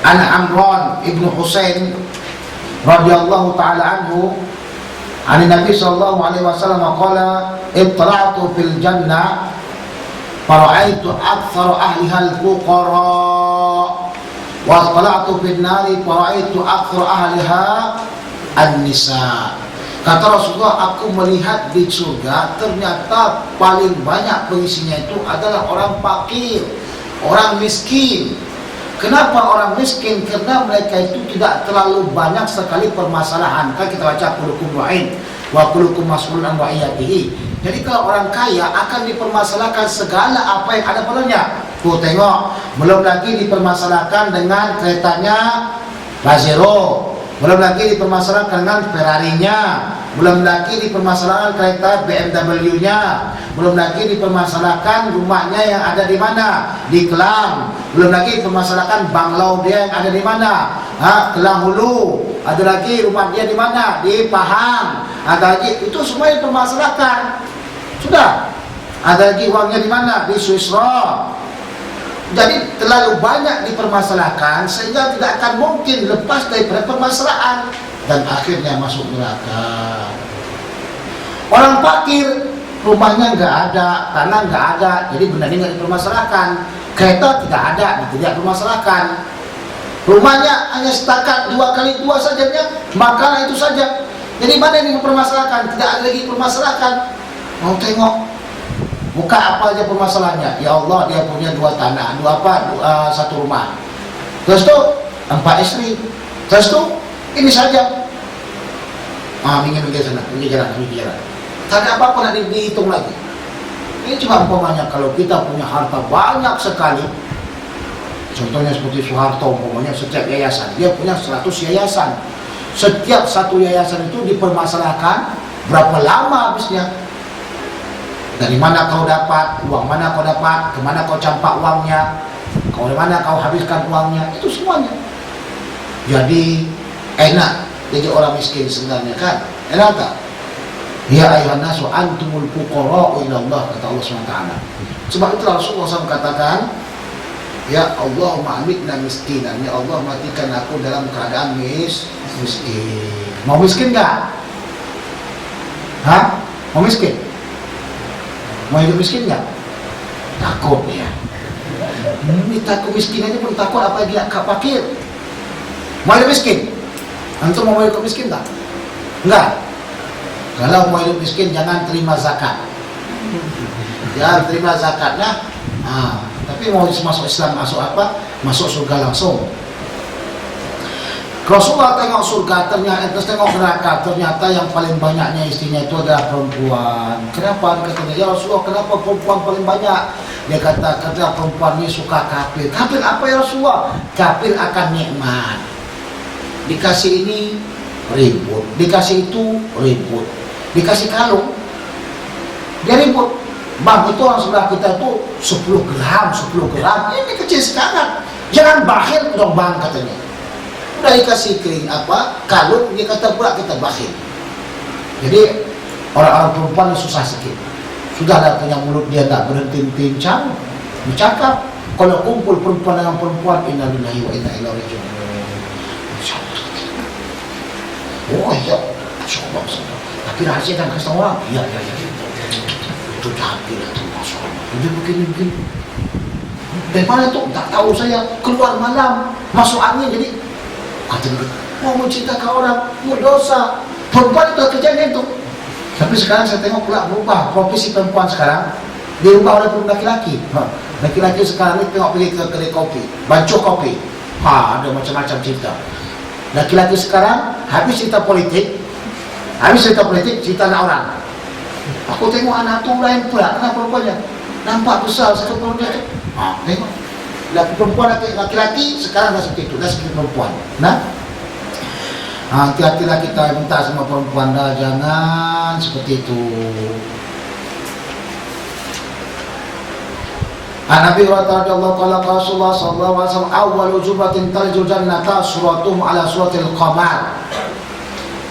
Ana Amran ibnu Husain radhiyallahu taala anhu an Nabi sallallahu alaihi wasallam qala ittala'tu fil jannah fara'aitu aktsara ahliha al-fuqara wa ittala'tu fil nari fara'aitu aktsara ahliha an-nisa. Kata Rasulullah, aku melihat di surga ternyata paling banyak pengisinya itu adalah orang fakir, orang miskin. Kenapa orang miskin? Karena mereka itu tidak terlalu banyak sekali permasalahan. Kan kita baca kullukum ra'in wa kullukum mas'ulun an ra'iyatihi. Jadi kalau orang kaya akan dipermasalahkan segala apa yang ada padanya. Tuh tengok, belum lagi dipermasalahkan dengan keretanya Pajero, belum lagi dipermasalahkan dengan Ferrari-nya, belum lagi dipermasalahkan kereta BMW-nya, belum lagi dipermasalahkan rumahnya yang ada di mana, di Kelang, belum lagi dipermasalahkan banglau dia yang ada di mana, Kelang Hulu, ada lagi rumah dia di mana, di Pahang, ada lagi, itu semua dipermasalahkan. Sudah, ada lagi uangnya di mana, di Swiss Rock. Jadi terlalu banyak dipermasalahkan sehingga tidak akan mungkin lepas daripada permasalahan dan akhirnya masuk neraka. Orang fakir, rumahnya nggak ada, tanah nggak ada, jadi benda ini nggak dipermasalahkan. Kereta tidak ada, tidak dipermasalahkan. Rumahnya hanya setakat 2x2 saja, makanan itu saja. Jadi mana yang dipermasalahkan? Tidak ada lagi dipermasalahkan. Mau tengok buka apa aja permasalahannya? Ya Allah, dia punya 2 tanah, 1 rumah. Terus tu 4 istri. Terus tu ini saja. Minggir sana, minggir jalan. Tak ada apa-apa nak dihitung lagi. Ini cuma umpamanya kalau kita punya harta banyak sekali. Contohnya seperti Soeharto, umpamanya setiap yayasan dia punya 100 yayasan. Setiap satu yayasan itu dipermasalahkan berapa lama habisnya. Dari mana kau dapat, uang mana kau dapat, kemana kau campak uangnya, kau dari mana kau habiskan uangnya, itu semuanya. Jadi enak jadi orang miskin sebenarnya, kan? Enak tak? Ya ayuhan nasu antumul fuqara'u ila Allah, kata Allah SWT. Sebab itulah Rasulullah SAW katakan, Ya Allahumma amitna miskinan, ya Allah matikan aku dalam keadaan miskin. Mau miskin nggak? Hah? Mau miskin? Mau hidup miskin nggak? Takut ya. Ini takut miskin aja pun takut, apalagi agak fakir. Mau hidup miskin? Antum mau hidup miskin tak? Enggak. Kalau mau hidup miskin jangan terima zakat. Jangan terima zakatnya. Tapi mau masuk Islam, masuk apa? Masuk surga langsung. Rasulullah tengok surga, ternyata tengok neraka, ternyata yang paling banyaknya istrinya itu adalah perempuan. Kenapa? Katanya, ya Rasulullah, kenapa perempuan paling banyak? Dia kata perempuan ini suka kafir. Kafir apa ya Rasulullah? Kafir akan nikmat. Dikasih ini ribut, dikasih itu ribut, dikasih kalung dia ribut. Bang, itu orang sebelah kita itu 10 gram, ini kecil sekali, jangan bakhil dong bang, katanya. Udah dikasih kalung, dia kata pula kita bakhil. Jadi orang-orang perempuan susah sikit. Sudah ada punya mulut, dia tak berhenti bincang, bercakap. Kalau kumpul perempuan dengan perempuan, inna lillahi wa inna ilaihi raji'un. Oh iya, coba. Tapi rahasia dan kasih orang. Iya. Itu jahat lah tuh, masya Allah. Dia begini. Dari mana tuh? Tak tahu saya. Keluar malam, masuk angin. Jadi, mau mencinta ke orang, mau dosa. Perempuan itu kerjanya itu. Tapi sekarang saya tengok pula berubah. Profesi perempuan sekarang dirubah oleh laki-laki. Laki-laki sekarang ini tengok pergi ke kedai kopi, bancuh kopi. Ada macam-macam cerita. Laki-laki sekarang habis cerita politik, cerita anak orang. Aku tengok anak tu lain pula, anak perempuannya nampak besar sekali perempuan tu. Tengok perempuan laki-laki sekarang dah seperti itu, dah seperti perempuan. Hati-hatilah kita minta sama perempuan dah, jangan seperti itu. Nabi radhiyallahu anhu Rasulullah sallallahu alaihi wasallam awwalu jubatin talijul jannata suratuhum ala suratil qamar.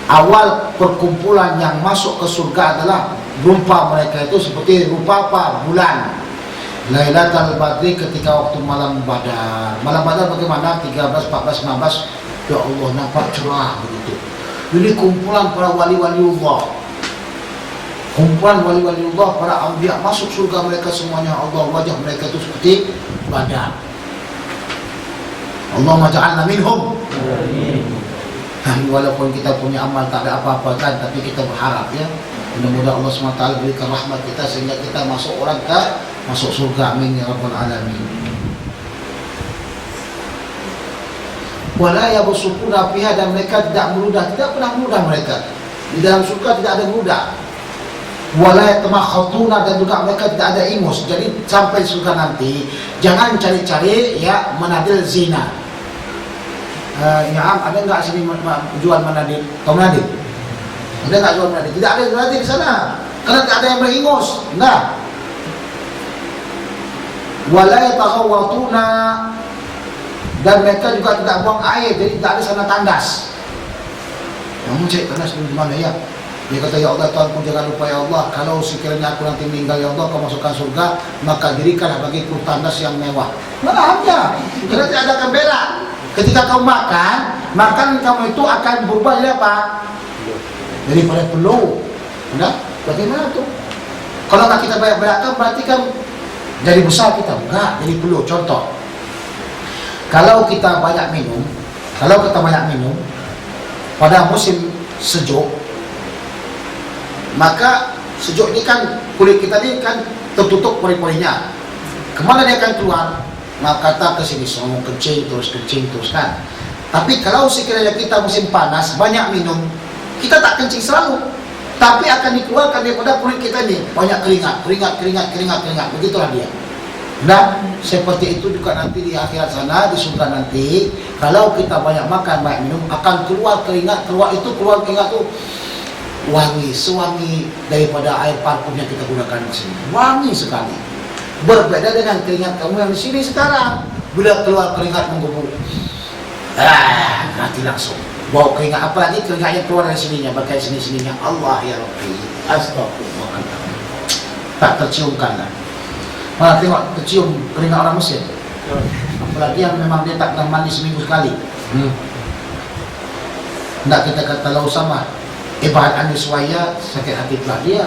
Awal perkumpulan yang masuk ke surga adalah rupa mereka itu seperti rupa apa? Bulan. Lailatul Badri, ketika waktu malam Badar. Malam Badar bagaimana? 13, 14, 15. Ya Allah, nampak cerah begitu. Ini kumpulan para wali-waliullah. Kumpulan wali-waliullah, para anbiya masuk surga mereka semuanya. Allah, wajah mereka itu seperti Badar. Allahumma ja'alna minhum. Walaupun kita punya amal tak ada apa-apa kan, tapi kita berharap ya, mudah-mudahan Allah SWT berikan rahmat kita sehingga kita masuk surga. Amin ya rabbal alamin. Wala yabsukuna fiha, dan mereka tidak pernah meludah mereka. Di dalam surga tidak ada meludah. Wala yatamakhatuna, dan juga mereka tidak ada ingus. Jadi sampai surga nanti jangan cari-cari ya menadil zina. Ada enggak sini jual menadil? Kau menadil? Ada enggak jual menadil? Tidak ada menadil di sana. Karena tidak ada yang beringus. Enggak. Wala yataghawwatuna, dan mereka juga tidak buang air, jadi tidak ada sana tandas. Kamu cari tandas di mana ya? Dia kata, ya Allah Tuhanku, jangan lupa ya Allah, kalau sekiranya aku nanti meninggal ya Allah, kau masukkan surga, maka dirikanlah bagiku tandas yang mewah. Maafnya, karena tidak ada kembela. Ketika kau makan kamu itu akan berubah jadi apa? Daripada peluh. Nah, bagaimana tuh? Kalau tak kita banyak-banyakkan, berarti kan jadi besar kita. Enggak, jadi peluh. Contoh, kalau kita banyak minum pada musim sejuk, maka sejuk ini kan kulit kita ini kan tertutup pori-porinya. Kemana dia akan keluar? Maka tak ke sini, semua kencing terus kan. Tapi kalau sekiranya kita musim panas banyak minum, kita tak kencing selalu, tapi akan dikeluarkan daripada kulit kita ini banyak keringat. Begitulah dia. Dan seperti itu juga nanti di akhirat sana, di surga nanti, kalau kita banyak makan, banyak minum, akan keluar keringat. Keluar keringat itu sewangi daripada air parfum yang kita gunakan di sini. Wangi sekali. Berbeda dengan keringat kamu yang di sini sekarang. Bila keluar keringat menggebu, mati langsung. Bau keringat, apalagi keringat yang keluar dari sininya, bagai sininya. Allah ya Rabbi, astagfirullah. Tak terciumkan lah. Malah tengok tercium keringat orang Mesir. apalagi yang memang dia tak pernah mandi seminggu sekali. Tidak kita kata lau sama ibarat aniswaya, sakit hati pula dia.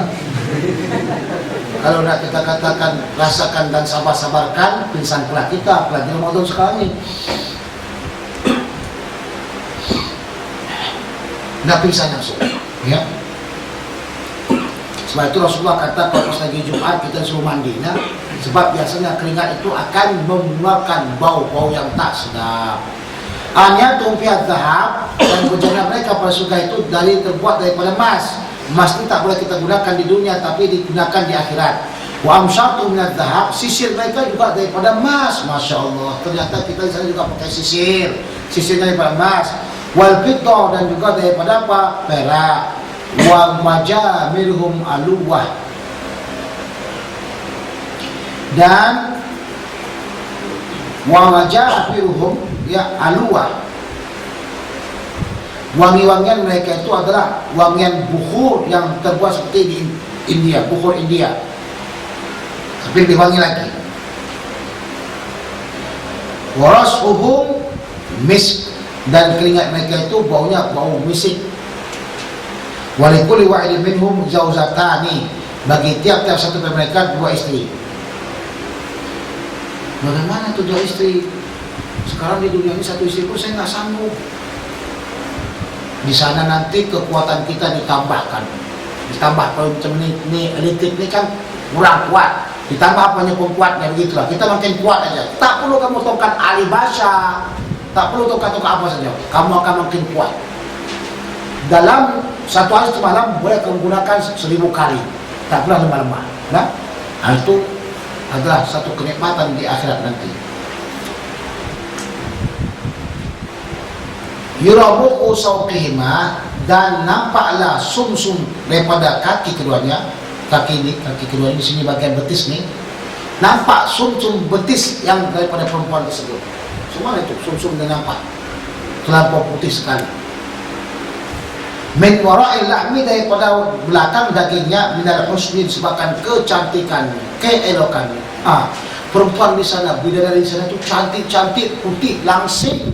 Kalau nak kita katakan rasakan dan sabar-sabarkan, pingsan pula kita, apalagi Ramadan sekarang ni. Nak pingsan langsung, ya. Sebab itu Rasulullah kata kalau pas lagi Jumat kita suruh mandi, nah. Sebab biasanya keringat itu akan mengeluarkan bau-bau yang tak sedap. Hanya tumpiat zahab dan bejana mereka pada surga itu terbuat daripada emas. Emas ini tak boleh kita gunakan di dunia, tapi digunakan di akhirat. Wa amsyatu minadz zahab, sisir mereka juga daripada emas. Masya Allah, ternyata kita di sana juga pakai sisir. Sisirnya daripada emas. Wal fiddah, dan juga daripada apa? Perak. Wa majamirhum aluwah, dan wa majamirhum ya aluwah, wangi-wangian mereka itu adalah wangian bukhur yang terbuat seperti di India, bukhur India, tapi lebih wangi lagi. Warasuhum misk, dan keringat mereka itu baunya bau misik. Walikuli wa'idin minhum zauzatani, bagi tiap-tiap satu dari mereka 2 istri. Bagaimana tuh 2 istri? Sekarang di dunia ini 1 istri pun saya nggak sanggup. Di sana nanti kekuatan kita ditambahkan. Ditambah kalau macam ini elektrik ini kan kurang kuat. Ditambah apanya pengkuatnya, begitulah. Kita makin kuat aja. Tak perlu kamu tongkat alibasa, tak perlu tongkat apa saja. Kamu akan makin kuat. Dalam 1 hari semalam boleh kamu gunakan 1000 kali. Tak pernah lemah-lemah. Nah, itu adalah satu kenikmatan di akhirat nanti. Yurabu'u sawqihima, dan nampaklah sumsum daripada kaki keduanya. Kaki kedua ini, sini bagian betis ni, nampak sumsum betis yang daripada perempuan tersebut. Semua itu sumsum dia nampak terlampau putih sekali. Min wara'il lahmi, daripada belakang dagingnya, minal husni, disebabkan kecantikan, keelokan. Perempuan di sana, bidadari di sana itu cantik-cantik, putih, langsing.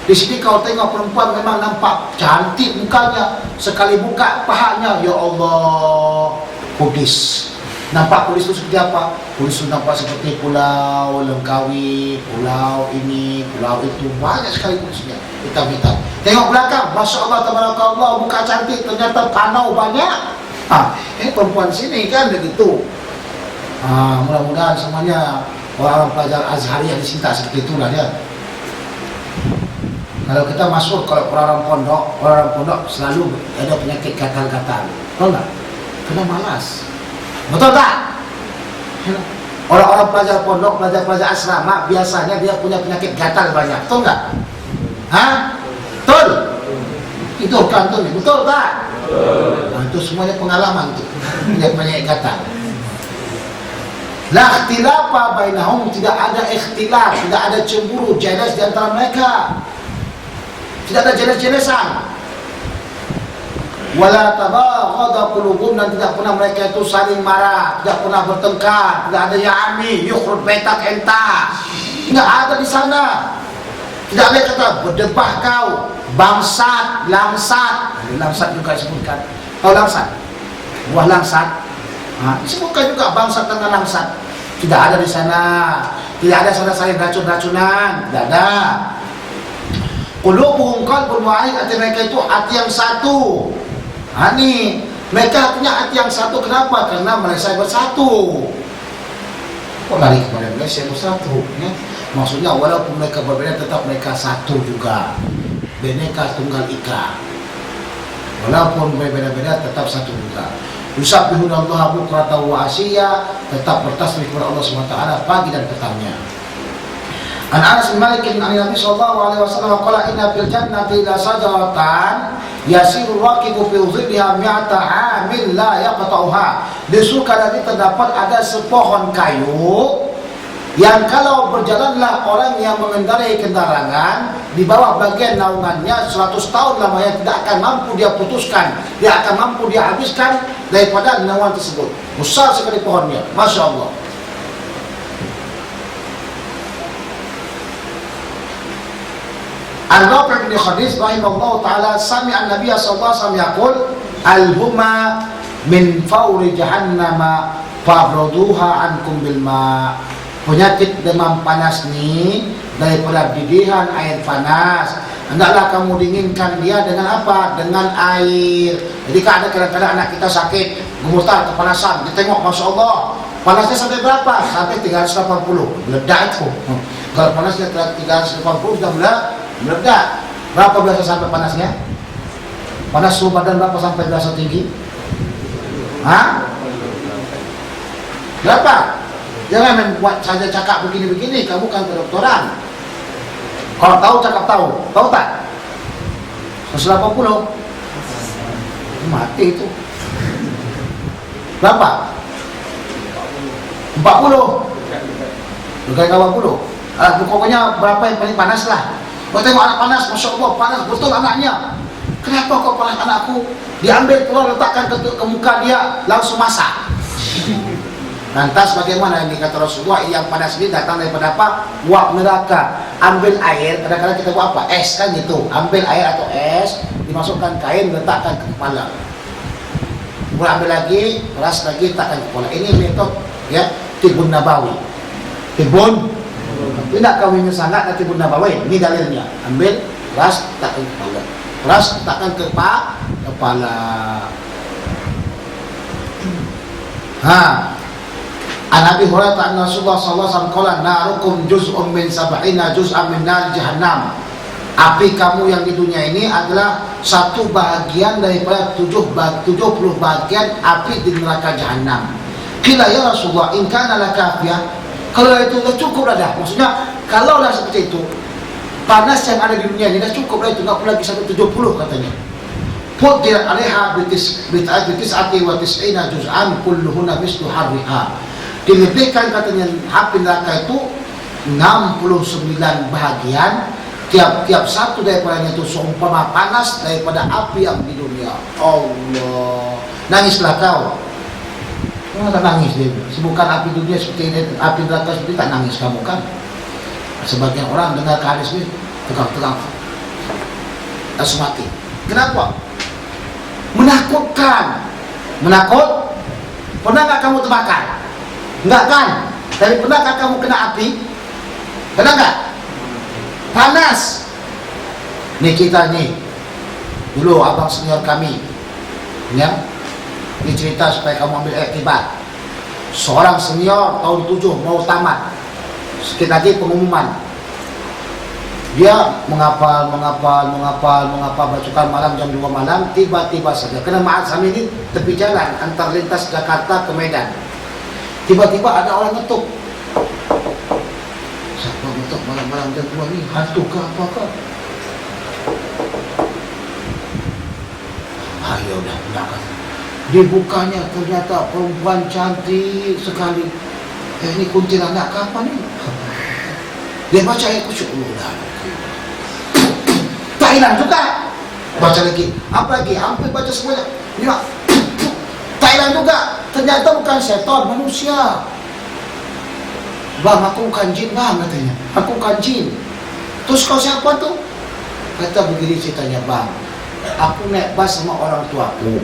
Di sini kau tengok perempuan memang nampak cantik mukanya, sekali buka pahanya, ya Allah, kudis. Nampak kudis itu seperti apa? Kudis itu nampak seperti pulau Langkawi, pulau ini, pulau itu, banyak sekali kudisnya, hitam-hitam. Tengok belakang, Masya Allah, tabarakallah, muka cantik, ternyata panau banyak. Perempuan sini kan begitu. Mudah-mudahan semuanya orang pelajar Azhari yang disinta seperti itulah dia. Kalau kita masuk, kalau orang pondok selalu ada penyakit gatal-gatal. Tahu nggak? Kena malas. Betul tak? Orang-orang pelajar pondok, pelajar asrama, biasanya dia punya penyakit gatal banyak. Betul nggak? Betul? Itu kan tuh, betul tak? Itu semuanya pengalaman tuh, penyakit gatal. La ikhtilafa bainahum, tidak ada ikhtilaf, tidak ada cemburu, jealous di antara mereka. Tidak ada jenis-jenisan. Wala tabaghada qulubuhum, dan tidak pernah mereka itu saling marah, tidak pernah bertengkar, tidak ada ya'ami yukhrud baitak enta. Tidak ada di sana. Tidak ada kata berdebah kau, bangsat, langsat. Langsat juga disebutkan. Tahu langsat? Buah langsat. Disebutkan juga bangsat dengan langsat. Tidak ada di sana. Tidak ada sana saling racun-racunan. Tidak ada. Qulubuhum qalbun wahid, hati mereka itu hati yang satu. Ini mereka punya hati yang satu. Kenapa? Karena Malaysia bersatu. Kok lari kepada Malaysia bersatu? Ya? Maksudnya walaupun mereka berbeda, tetap mereka satu juga. Bhinneka Tunggal Ika. Walaupun berbeda-beda, tetap satu juga. Yusabbihunallaha bukratan wa asyiya, tetap bertasbih kepada Allah SWT pagi dan petangnya. An Anas bin Malik an Nabi sallallahu alaihi wasallam qala inna fil jannati la sajaratan yasiru raqibu fi dhilliha mi'ata 'amin la yaqta'uha. Di surga nanti terdapat ada sepohon kayu yang kalau berjalanlah orang yang mengendarai kendaraan di bawah bagian naungannya 100 tahun lamanya tidak akan mampu dia putuskan, dia akan mampu dia habiskan daripada naungan tersebut. Besar sekali pohonnya, Masya Allah. Al-Rafi' bin Khadij rahimahullah ta'ala sami'a an-nabiy sallallahu alaihi wasallam yaqul al-humma min fawri jahannama fabruduha ankum bil ma. Penyakit demam panas ini daripada didihan air panas, hendaklah kamu dinginkan dia dengan apa? Dengan air. Jadi ada kadang-kadang anak kita sakit, gemetar, kepanasan, ditengok, Masya Allah, panasnya sampai berapa? Sampai 380, meledak itu. Kalau panasnya 380 sudah meledak. Berapa biasa sampai panasnya? Panas suhu badan berapa sampai biasa tinggi? Hah? Berapa? Jangan membuat saja cakap begini-begini, kamu kan kedokteran. Kalau tahu cakap tahu tak? 180 mati itu. Berapa? 40 bukan 80. Pokoknya berapa yang paling panas lah. Kau tengok anak panas, Masya Allah, panas betul anaknya. Kenapa kau panas anakku? Diambil keluar, letakkan ke muka dia, langsung masak. Lantas bagaimana yang dikata Rasulullah, yang panas ini datang daripada apa? Uap neraka. Ambil air, kadang-kadang kita buat apa? Es kan gitu. Ambil air atau es, dimasukkan kain, letakkan ke kepala. Kemudian ambil lagi, peras lagi, letakkan ke kepala. Ini metode ya, Tibun Nabawi. Tibun, tidak kawinnya sangat, Tibun Nabawi. Ini dalilnya. Ambil, peras, letakkan ke kepala. Peras, letakkan ke kepala. An-Nabi Hurairah Rasulullah sallallahu alaihi wasallam qala narukum juz'un min sab'ina juz'an min nar jahannam. Api kamu yang di dunia ini adalah satu bahagian daripada 70 bahagian api di neraka jahanam. Qila ya Rasulullah in kana lakafiyah. Kalau itu sudah cukup dah. Maksudnya kalau dah seperti itu, panas yang ada di dunia ini dah cukup dah, itu enggak perlu lagi 170 katanya. Fudir 'alaiha bitis'ati wa tis'ina juz'an kulluhunna mislu harriha. Dilebihkan katanya api neraka itu 69 bahagian, tiap-tiap satu daripadanya itu seumpama panas daripada api yang di dunia. Allah, nangislah kau. Kenapa nangis dia? Bukan api dunia seperti ini, api neraka seperti tak nangis kamu kan? Sebagian orang dengar hadis ini tegang-tegang, langsung mati. Kenapa? Menakutkan. Menakut. Pernah nggak kamu terbakar? Enggak kan? Tapi pernahkah kamu kena api? Pernah enggak? Panas. Nih kita nih, dulu abang senior kami, ya, ini cerita supaya kamu ambil iktibar. Seorang senior tahun 7 mau tamat, sedikit lagi pengumuman. Dia menghafal, bacakan malam jam 2 malam, tiba-tiba saja kena Ma'asam ini tepi jalan antar lintas Jakarta ke Medan. Tiba-tiba ada orang ngetuk. Siapa ngetuk malam-malam jam 2 ni? Hantu ke apakah? Ayo dah menyakat. Dibukanya ternyata perempuan cantik sekali. Ini kuntilanak ke apa ni? Dia baca ayat kusyuk. Tak hilang juga. Baca lagi. Apa lagi? Hampir baca semuanya. Ini mak. Tak hilang juga. Ternyata bukan setan, manusia. Bang, aku bukan jin bang, katanya. Aku bukan jin. Terus kau siapa tu? Kata begini ceritanya, bang, aku naik bas sama orang tuaku.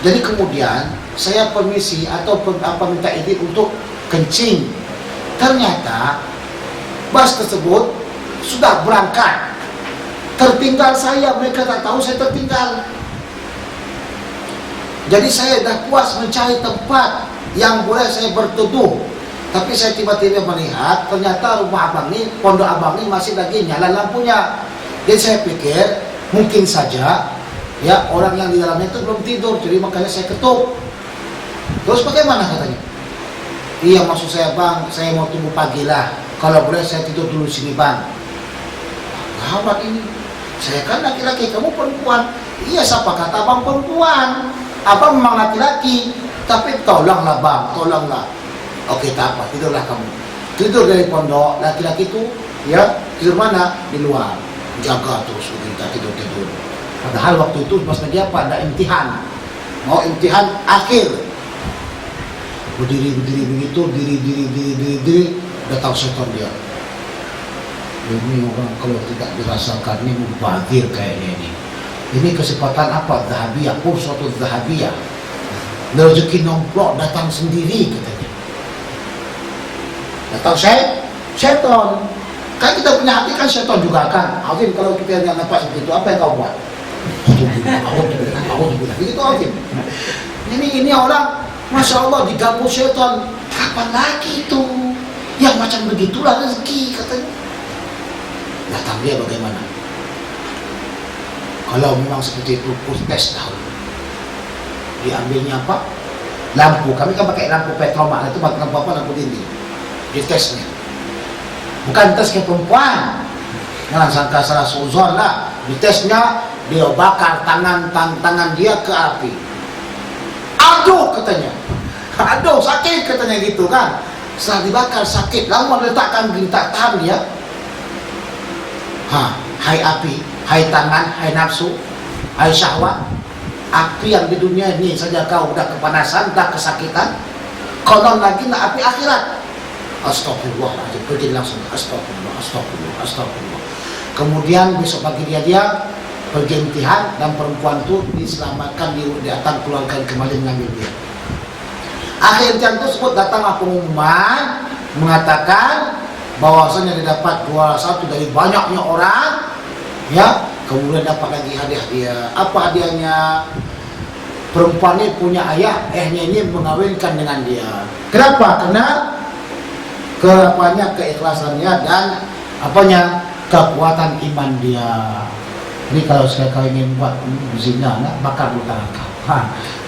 Jadi kemudian saya permisi atau minta izin untuk kencing. Ternyata bas tersebut sudah berangkat. Tertinggal saya, mereka tak tahu saya tertinggal. Jadi saya dah puas mencari tempat yang boleh saya berteduh. Tapi saya tiba-tiba melihat ternyata rumah abang ni, pondok abang ni masih lagi nyala lampunya. Jadi saya pikir mungkin saja ya orang yang di dalamnya itu belum tidur, jadi makanya saya ketuk. Terus bagaimana katanya? Iya maksud saya bang, saya mau tunggu pagi lah. Kalau boleh saya tidur dulu sini bang. Gawat ini. Saya kan laki-laki, kamu perempuan. Iya siapa kata abang perempuan? Abang memang laki-laki, tapi tolonglah bang, tolonglah. Oke tak apa, tidurlah kamu. Tidur dari pondok, laki-laki itu ya tidur mana? Di luar. Jaga terus kita tidur-tidur. Padahal waktu itu pas lagi apa? Ada imtihan. Mau imtihan akhir. Berdiri begitu, diri. Datang setan dia. Ini orang kalau tidak dirasakan ini mubazir kayaknya ini. Ini kesempatan apa? Zahabiyah, suatu zahabiyah. Rezeki nomplok datang sendiri katanya. Datang setan. Kan kita punya hati kan setan juga kan. Azim kalau kita yang nampak seperti itu, apa yang kau buat? Begitu Azim. Ini orang, Masya Allah diganggu setan. Kapan lagi itu? Yang macam begitulah rezeki katanya. Datang dia bagaimana? Kalau memang seperti itu, tes dahulu. Diambilnya apa? Lampu. Kami kan pakai lampu petromak. Itu lampu apa? Lampu dinding. Ditesnya. Bukan tes ke perempuan. Jangan sangka salah suzon lah. Ditesnya, dia bakar tangan dia ke api. Aduh katanya. Aduh sakit katanya gitu kan. Setelah dibakar sakit. Lalu meletakkan tak tahan dia. Hai api, hai tangan, hai nafsu, hai syahwat. Api yang di dunia ini saja kau udah kepanasan, udah kesakitan. Konon lagi nak api akhirat. Astagfirullahaladzim, pergi langsung. Astagfirullah. Kemudian besok pagi dia pergi imtihan dan perempuan itu diselamatkan, datang keluarkan kembali mengambil dia. Akhir imtihan tersebut datanglah pengumuman mengatakan bahwasanya didapat juara satu dari banyaknya orang, ya. Kemudian dapat lagi hadiah dia. Apa hadiahnya? Perempuan ini punya ayah, ini mengawinkan dengan dia. Kenapa? Karena keikhlasannya dan kekuatan iman dia. Ini kalau kau ingin buat zina, bakar dulu tangan kau,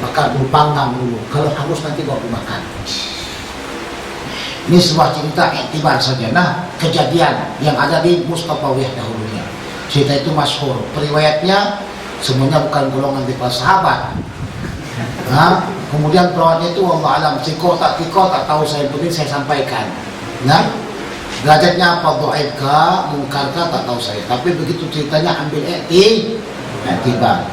bakar dulu, panggang dulu. Kalau hangus nanti bawa dimakan. Ini sebuah cerita iktibar saja. Nah, kejadian yang ada di Mustafawiyah dahulunya. Cerita itu masyhur. Periwayatnya semuanya bukan golongan di para sahabat. Kemudian perawannya itu Allah alam, tiko tak tahu, saya penting saya sampaikan. Nah, derajatnya apa, dhaif ka, mungkar ka, tak tahu saya. Tapi begitu ceritanya ambil iktibar.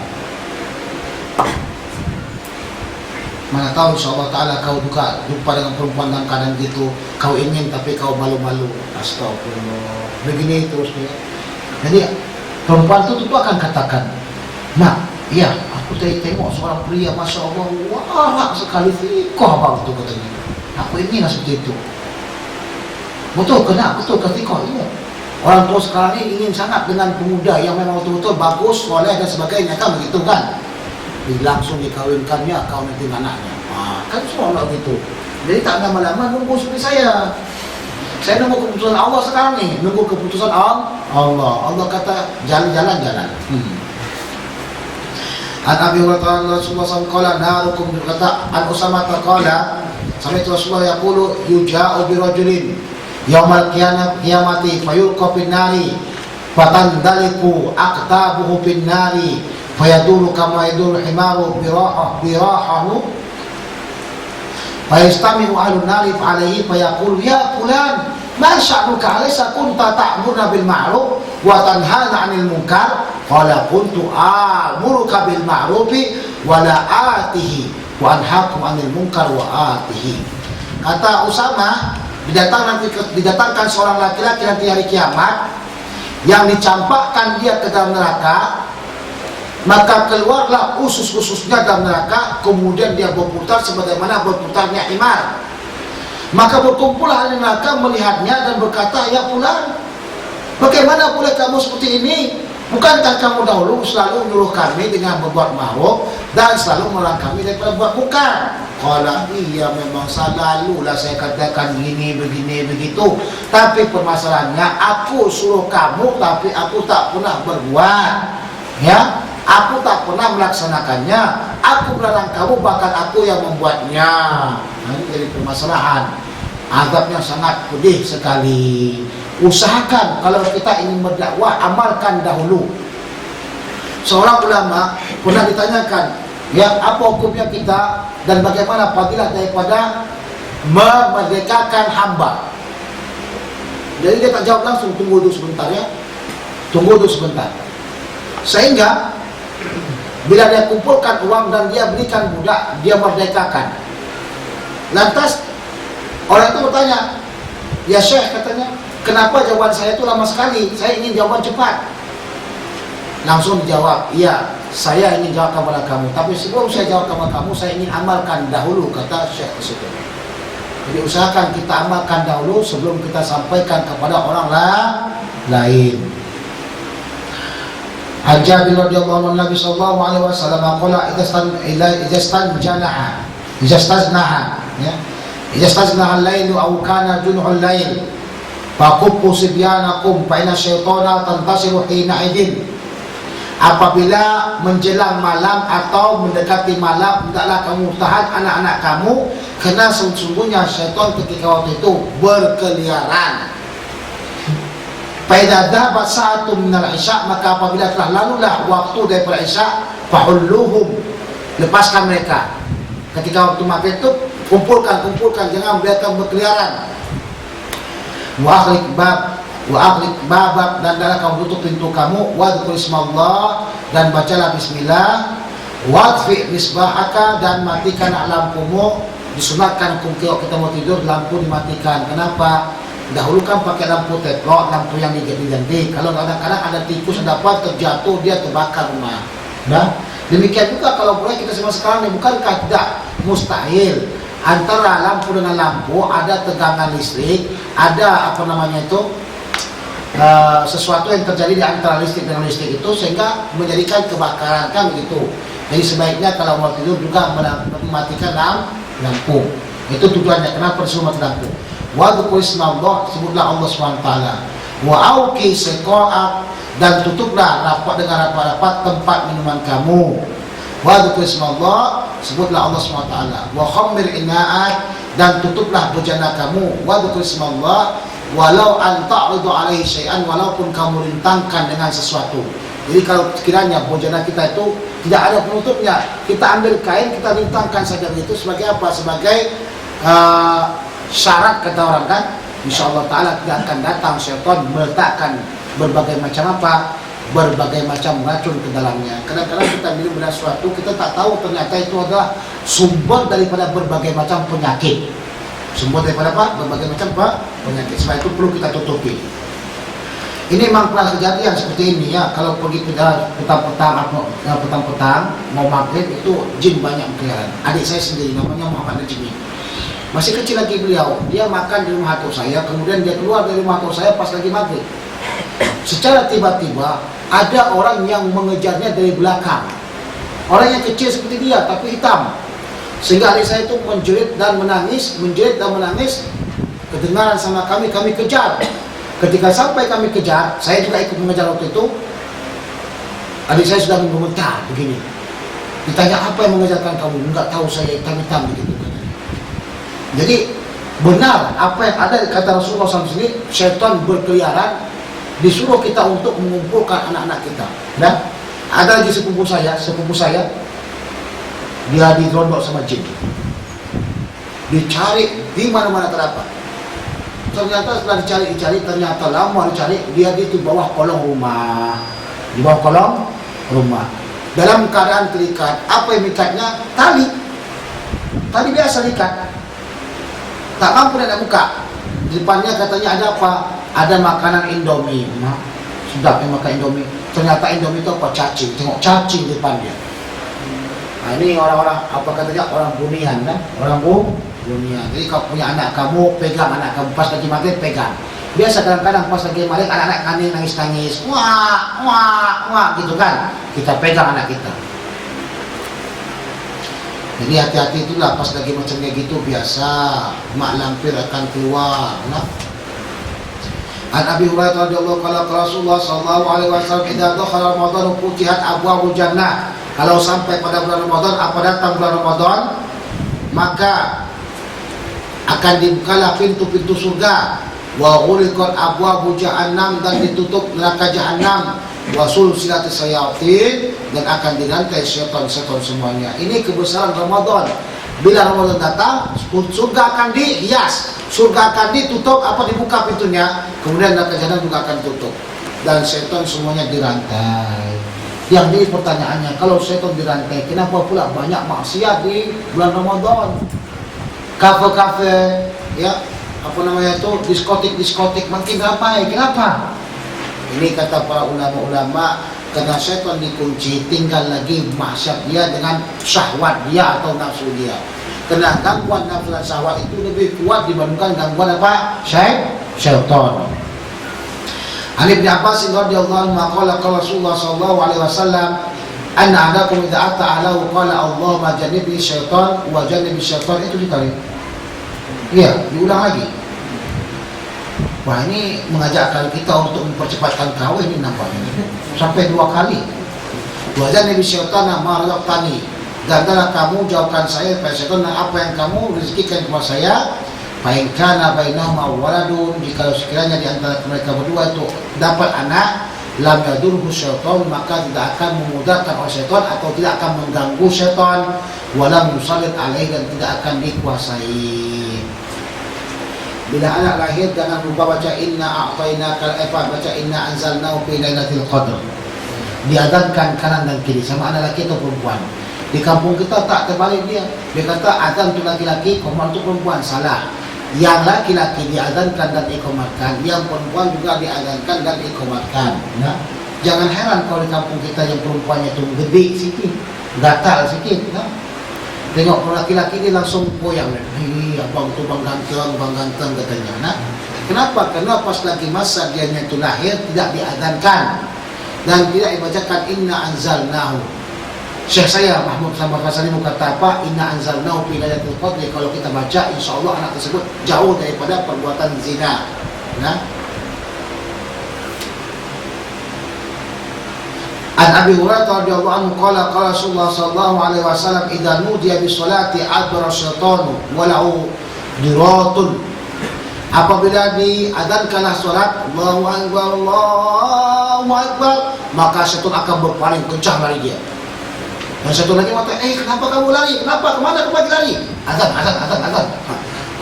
Mana tahu insyaAllah ta'ala kau juga jumpa dengan perempuan dalam keadaan gitu. Kau ingin tapi kau malu-malu. Astagfirullah. Begini terus dia. Jadi perempuan itu akan katakan, "Mak, iya, aku tengok seorang pria, Masya Allah, wah sekali fikoh abang itu," katanya. Aku ingin seperti itu. Betul ketika iya. Orang tua sekarang ini ingin sangat dengan pemuda yang memang betul-betul bagus, soleh dan sebagainya, kan begitu kan? Langsung dikawinkannya, kau nanti anaknya. Kan semua orang gitu. Jadi tak lama-lama nunggu seperti saya. Saya nunggu keputusan Allah sekarang nih, nunggu keputusan Allah. Allah kata jalan. An Abi Hurairah Rasulullah SAW narukum berkata, an Usamah qala sampai Rasulullah yaqulu yuja'u bi rajulin yaumal qiyamati fayulqa fin nari fatandaliku aqtabuhu fin nari fayadulu kama yadulu himaru birahahu fayastami'u ahlun nari fa'alaihi fayaqulu ya fulan ma sya'nuka alaysa kunta ta'muruna bil ma'ruf wa tanhana 'anil munkar qala kuntu a'muruka bil ma'rufi wa la atihi wa anhaakum 'anil munkar wa atihi. Kata Usamah, didatangkan seorang laki-laki nanti hari kiamat yang dicampakkan dia ke dalam neraka, maka keluarlah usus-ususnya dalam neraka, kemudian dia berputar sebagaimana berputarnya himar. Maka berkumpullah ahli neraka melihatnya dan berkata, ya fulan, bagaimana boleh kamu seperti ini? Bukankah kamu dahulu selalu menyuruh kami dengan berbuat ma'ruf dan selalu melarang kami daripada berbuat munkar? Kalau iya memang selalulah saya katakan begini begitu. Tapi permasalahannya aku suruh kamu tapi aku tak pernah berbuat, ya. Aku tak pernah melaksanakannya. Aku melarang kamu bahkan aku yang membuatnya. Nah, ini jadi permasalahan. Azabnya sangat pedih sekali. Usahakan kalau kita ingin berdakwah, amalkan dahulu. Seorang ulama pernah ditanyakan, ya apa hukumnya kita dan bagaimana fadilah daripada memerdekakan hamba. Jadi dia tak jawab langsung, tunggu dulu sebentar ya. Tunggu dulu sebentar. Sehingga bila dia kumpulkan uang dan dia berikan budak, dia merdekakan. Lantas orang itu bertanya, ya Syekh katanya, Kenapa jawaban saya itu lama sekali? Saya ingin jawaban cepat. Langsung dijawab, iya, saya ingin jawab kepada kamu. Tapi sebelum saya jawab kepada kamu, saya ingin amalkan dahulu, kata Syekh tersebut. Jadi usahakan kita amalkan dahulu sebelum kita sampaikan kepada orang lain. Jabir radhiyallahu anhu Nabi sallallahu alaihi wasallam qala ijastaznaha al-lailu aw kana junhul lail faqubbu sibyanakum fa inna syaitana tantasiru hina idin. Apabila menjelang malam atau mendekati malam, hendaklah kamu tahan anak-anak kamu, kerana sesungguhnya syaitan ketika waktu itu berkeliaran. Faidza dhahabat sa'atun minal isya, maka apabila telah lalulah waktu daripada isya, fahulluhum, lepaskan mereka. Ketika waktu maghrib itu kumpulkan, jangan biarkan berkeliaran. Wa aghliq babak, dan dalam kamu tutup pintu kamu. Wadhkur ismallah, dan bacalah bismillah. Wadfi misbahaka, dan matikan lampumu. Disunatkan kalau kita mau tidur lampu dimatikan. Kenapa? Dahulu kan pakai lampu teplok, lampu yang diganti. Kalau kadang-kadang ada tikus yang dapat terjatuh, dia terbakar rumah. Nah, demikian juga kalau boleh kita semua sekarang ini, bukankah tidak mustahil antara lampu dengan lampu ada tegangan listrik, ada sesuatu yang terjadi di antara listrik dengan listrik itu sehingga menjadikan kebakaran, kan begitu. Jadi sebaiknya kalau mau tidur juga mematikan lampu. Itu tujuannya, kenapa disuruh mati lampu. Wa dzkur ismallah, sebutlah Allah SWT. Wa auqi siqa'ak, dan tutuplah rapat dengan rapat-rapat tempat minuman kamu. Wa dzkur ismallah, sebutlah Allah SWT. Wa khammir ina'ak, dan tutuplah bejana kamu. Wa dzkur ismallah walau an ta'ridu alaihi syai'an, walaupun kamu rintangkan dengan sesuatu. Jadi kalau sekiranya bejana kita itu tidak ada penutupnya, kita ambil kain, kita rintangkan saja begitu. Sebagai apa? Sebagai syarat, kata orang kan, insyaallah ta'ala tidak akan datang syaitan meletakkan berbagai macam racun ke dalamnya. Kadang-kadang kita minum dengan sesuatu, kita tak tahu ternyata itu adalah sumber daripada berbagai macam penyakit. Berbagai macam penyakit. Sebab itu perlu kita tutupi. Ini memang pernah kejadian seperti ini ya. Kalau pergi ke petang-petang mau maghrib itu jin banyak berkeliaran. Adik saya sendiri namanya Muhammad Najmi. Masih kecil lagi beliau, dia makan di rumah atuk saya, kemudian dia keluar dari rumah atuk saya pas lagi maghrib. Secara tiba-tiba ada orang yang mengejarnya dari belakang. Orang yang kecil seperti dia tapi hitam. Sehingga adik saya itu menjerit dan menangis. Kedengaran sama kami kejar. Ketika sampai kami kejar, saya juga ikut mengejar waktu itu. Adik saya sudah menggemetar begini. Ditanya, apa yang mengejarkan kamu? Enggak tahu, saya hitam-hitam begitu. Jadi benar apa yang ada kata Rasulullah SAW sini, syaitan berkeliaran, disuruh kita untuk mengumpulkan anak-anak kita. Nah, ada lagi sepupu saya, dia dirondok sama jin. Dicari di mana-mana terdapat. Ternyata setelah dicari, ternyata lama dicari, dia di bawah kolong rumah. Di bawah kolong rumah. Dalam keadaan terikat. Apa yang ikatnya? Tali biasa diikat. Tak mampu nak buka. Di depannya katanya ada apa? Ada makanan Indomie. Sedap yang makan Indomie. Ternyata Indomie itu apa? Cacing. Tengok cacing di depan dia. Nah, ini orang-orang apa katanya? Orang bunian kan? Orang bunian. Jadi kalau punya anak kamu, pegang anak kamu pas lagi maghrib, pegang. Biasa kadang-kadang pas lagi maghrib anak-anak kami nangis-nangis. Wah gitu kan. Kita pegang anak kita. Jadi hati-hati itulah pas lagi macam kayak gitu, biasa mak lampir akan keluar. Nah, An Abi Hurairah radhiyallahu anhu Rasulullah sallallahu alaihi wasallam idza dakhala Ramadan futihat abwaabul jannah. Kalau sampai pada bulan Ramadan, apa datang bulan Ramadan, maka akan dibukalah pintu-pintu surga. Wa ghuliqat abwaabul jahannam, dan ditutup neraka jahannam. Wasul silati syayatin, dan akan dirantai syaitan-syaitan semuanya. Ini kebesaran Ramadan. Bila Ramadan datang, surga akan dihias, surga akan ditutup, dibuka pintunya, kemudian neraka jahanam juga akan tutup, dan syaitan semuanya dirantai. Yang jadi pertanyaannya, kalau syaitan dirantai, kenapa pula banyak maksiat di bulan Ramadan? Kafe-kafe, ya, apa namanya itu diskotik makin ramai. Kenapa? Ini kata para ulama-ulama, karena setan dikunci, tinggal lagi maksiat dia dengan syahwat dia atau nafsu dia. Karena gangguan nafsu dan syahwat itu lebih kuat dibandingkan gangguan apa? Syaitan. Ali bin Abbas radhiyallahu anhu qala Rasulullah sallallahu alaihi wasallam, anna adakum idza ata'alahu qala Allahumma jannibni syaitan wa jannibi syaitan. Itu dikali. Iya, diulang lagi. Wah, ini mengajarkan kita untuk mempercepatkan kawin ini nampaknya. Sampai 2 kali. Wa jannibi syaitan ma razaqtani. Dan kamu jauhkan saya dari syaitan apa yang kamu rezekikan kepada saya. Baik kana bainahuma waladun, jika sekiranya di antara mereka berdua itu dapat anak, lam yadurhu syaitan, maka tidak akan memudaratkan oleh syaitan atau tidak akan mengganggu syaitan, walam yusallit alaihi, dan tidak akan dikuasai. Bila anak lahir jangan lupa baca inna a'tainakal baca inna anzalnahu fi lailatul qadr. Diadzankan kanan dan kiri, sama anak laki atau perempuan. Di kampung kita tak terbalik dia. Dia kata azan untuk laki-laki, qomat untuk perempuan. Salah. Yang laki-laki diazankan dan iqamatkan, yang perempuan juga diazankan dan iqamatkan. Nah, jangan heran kalau di kampung kita yang perempuannya itu gede sikit, gatal sikit. Nah, tengok kalau laki-laki dia langsung goyang. Abang tu bang ganteng katanya. Nah, kenapa? Karena pas lagi masa dia itu lahir tidak diazankan dan tidak dibacakan inna anzalnahu. Syekh saya Mahmud Samar Fasani kata apa? Inna anzalnahu fi lailatul qadri. Kalau kita baca, insyaallah anak tersebut jauh daripada perbuatan zina. Nah, An Abi Hurairah radhiyallahu anhu qala qala Rasulullah sallallahu alaihi wasallam idza nudiya bis salati adbara syaitanu wa lahu diratun. Apabila diadzankanlah salat, Allahu akbar, maka syaitan akan berpaling kencang lari dia. Dan satu lagi mata, kenapa kamu lari? Kenapa? Kemana kamu lari? Azan.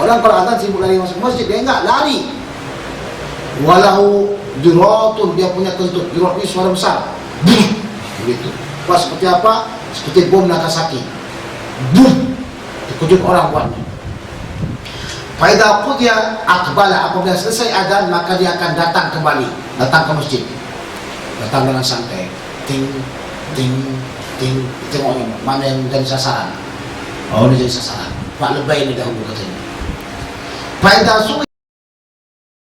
Orang kalau azan sibuk lari masuk masjid, dia enggak lari. Walahu diratun, dia punya kentut. Dirat ini suara besar. Begitu. Pas seperti apa? Seperti bom Nagasaki. Dikejut orang buatnya. Faida qudya aqbala, apabila selesai azan maka dia akan datang kembali, datang ke masjid. Datang dengan santai. Tengok ini, mana yang jadi sasaran. Oh, ini jadi sasaran. Pak lebay ini dahulu katanya. Faida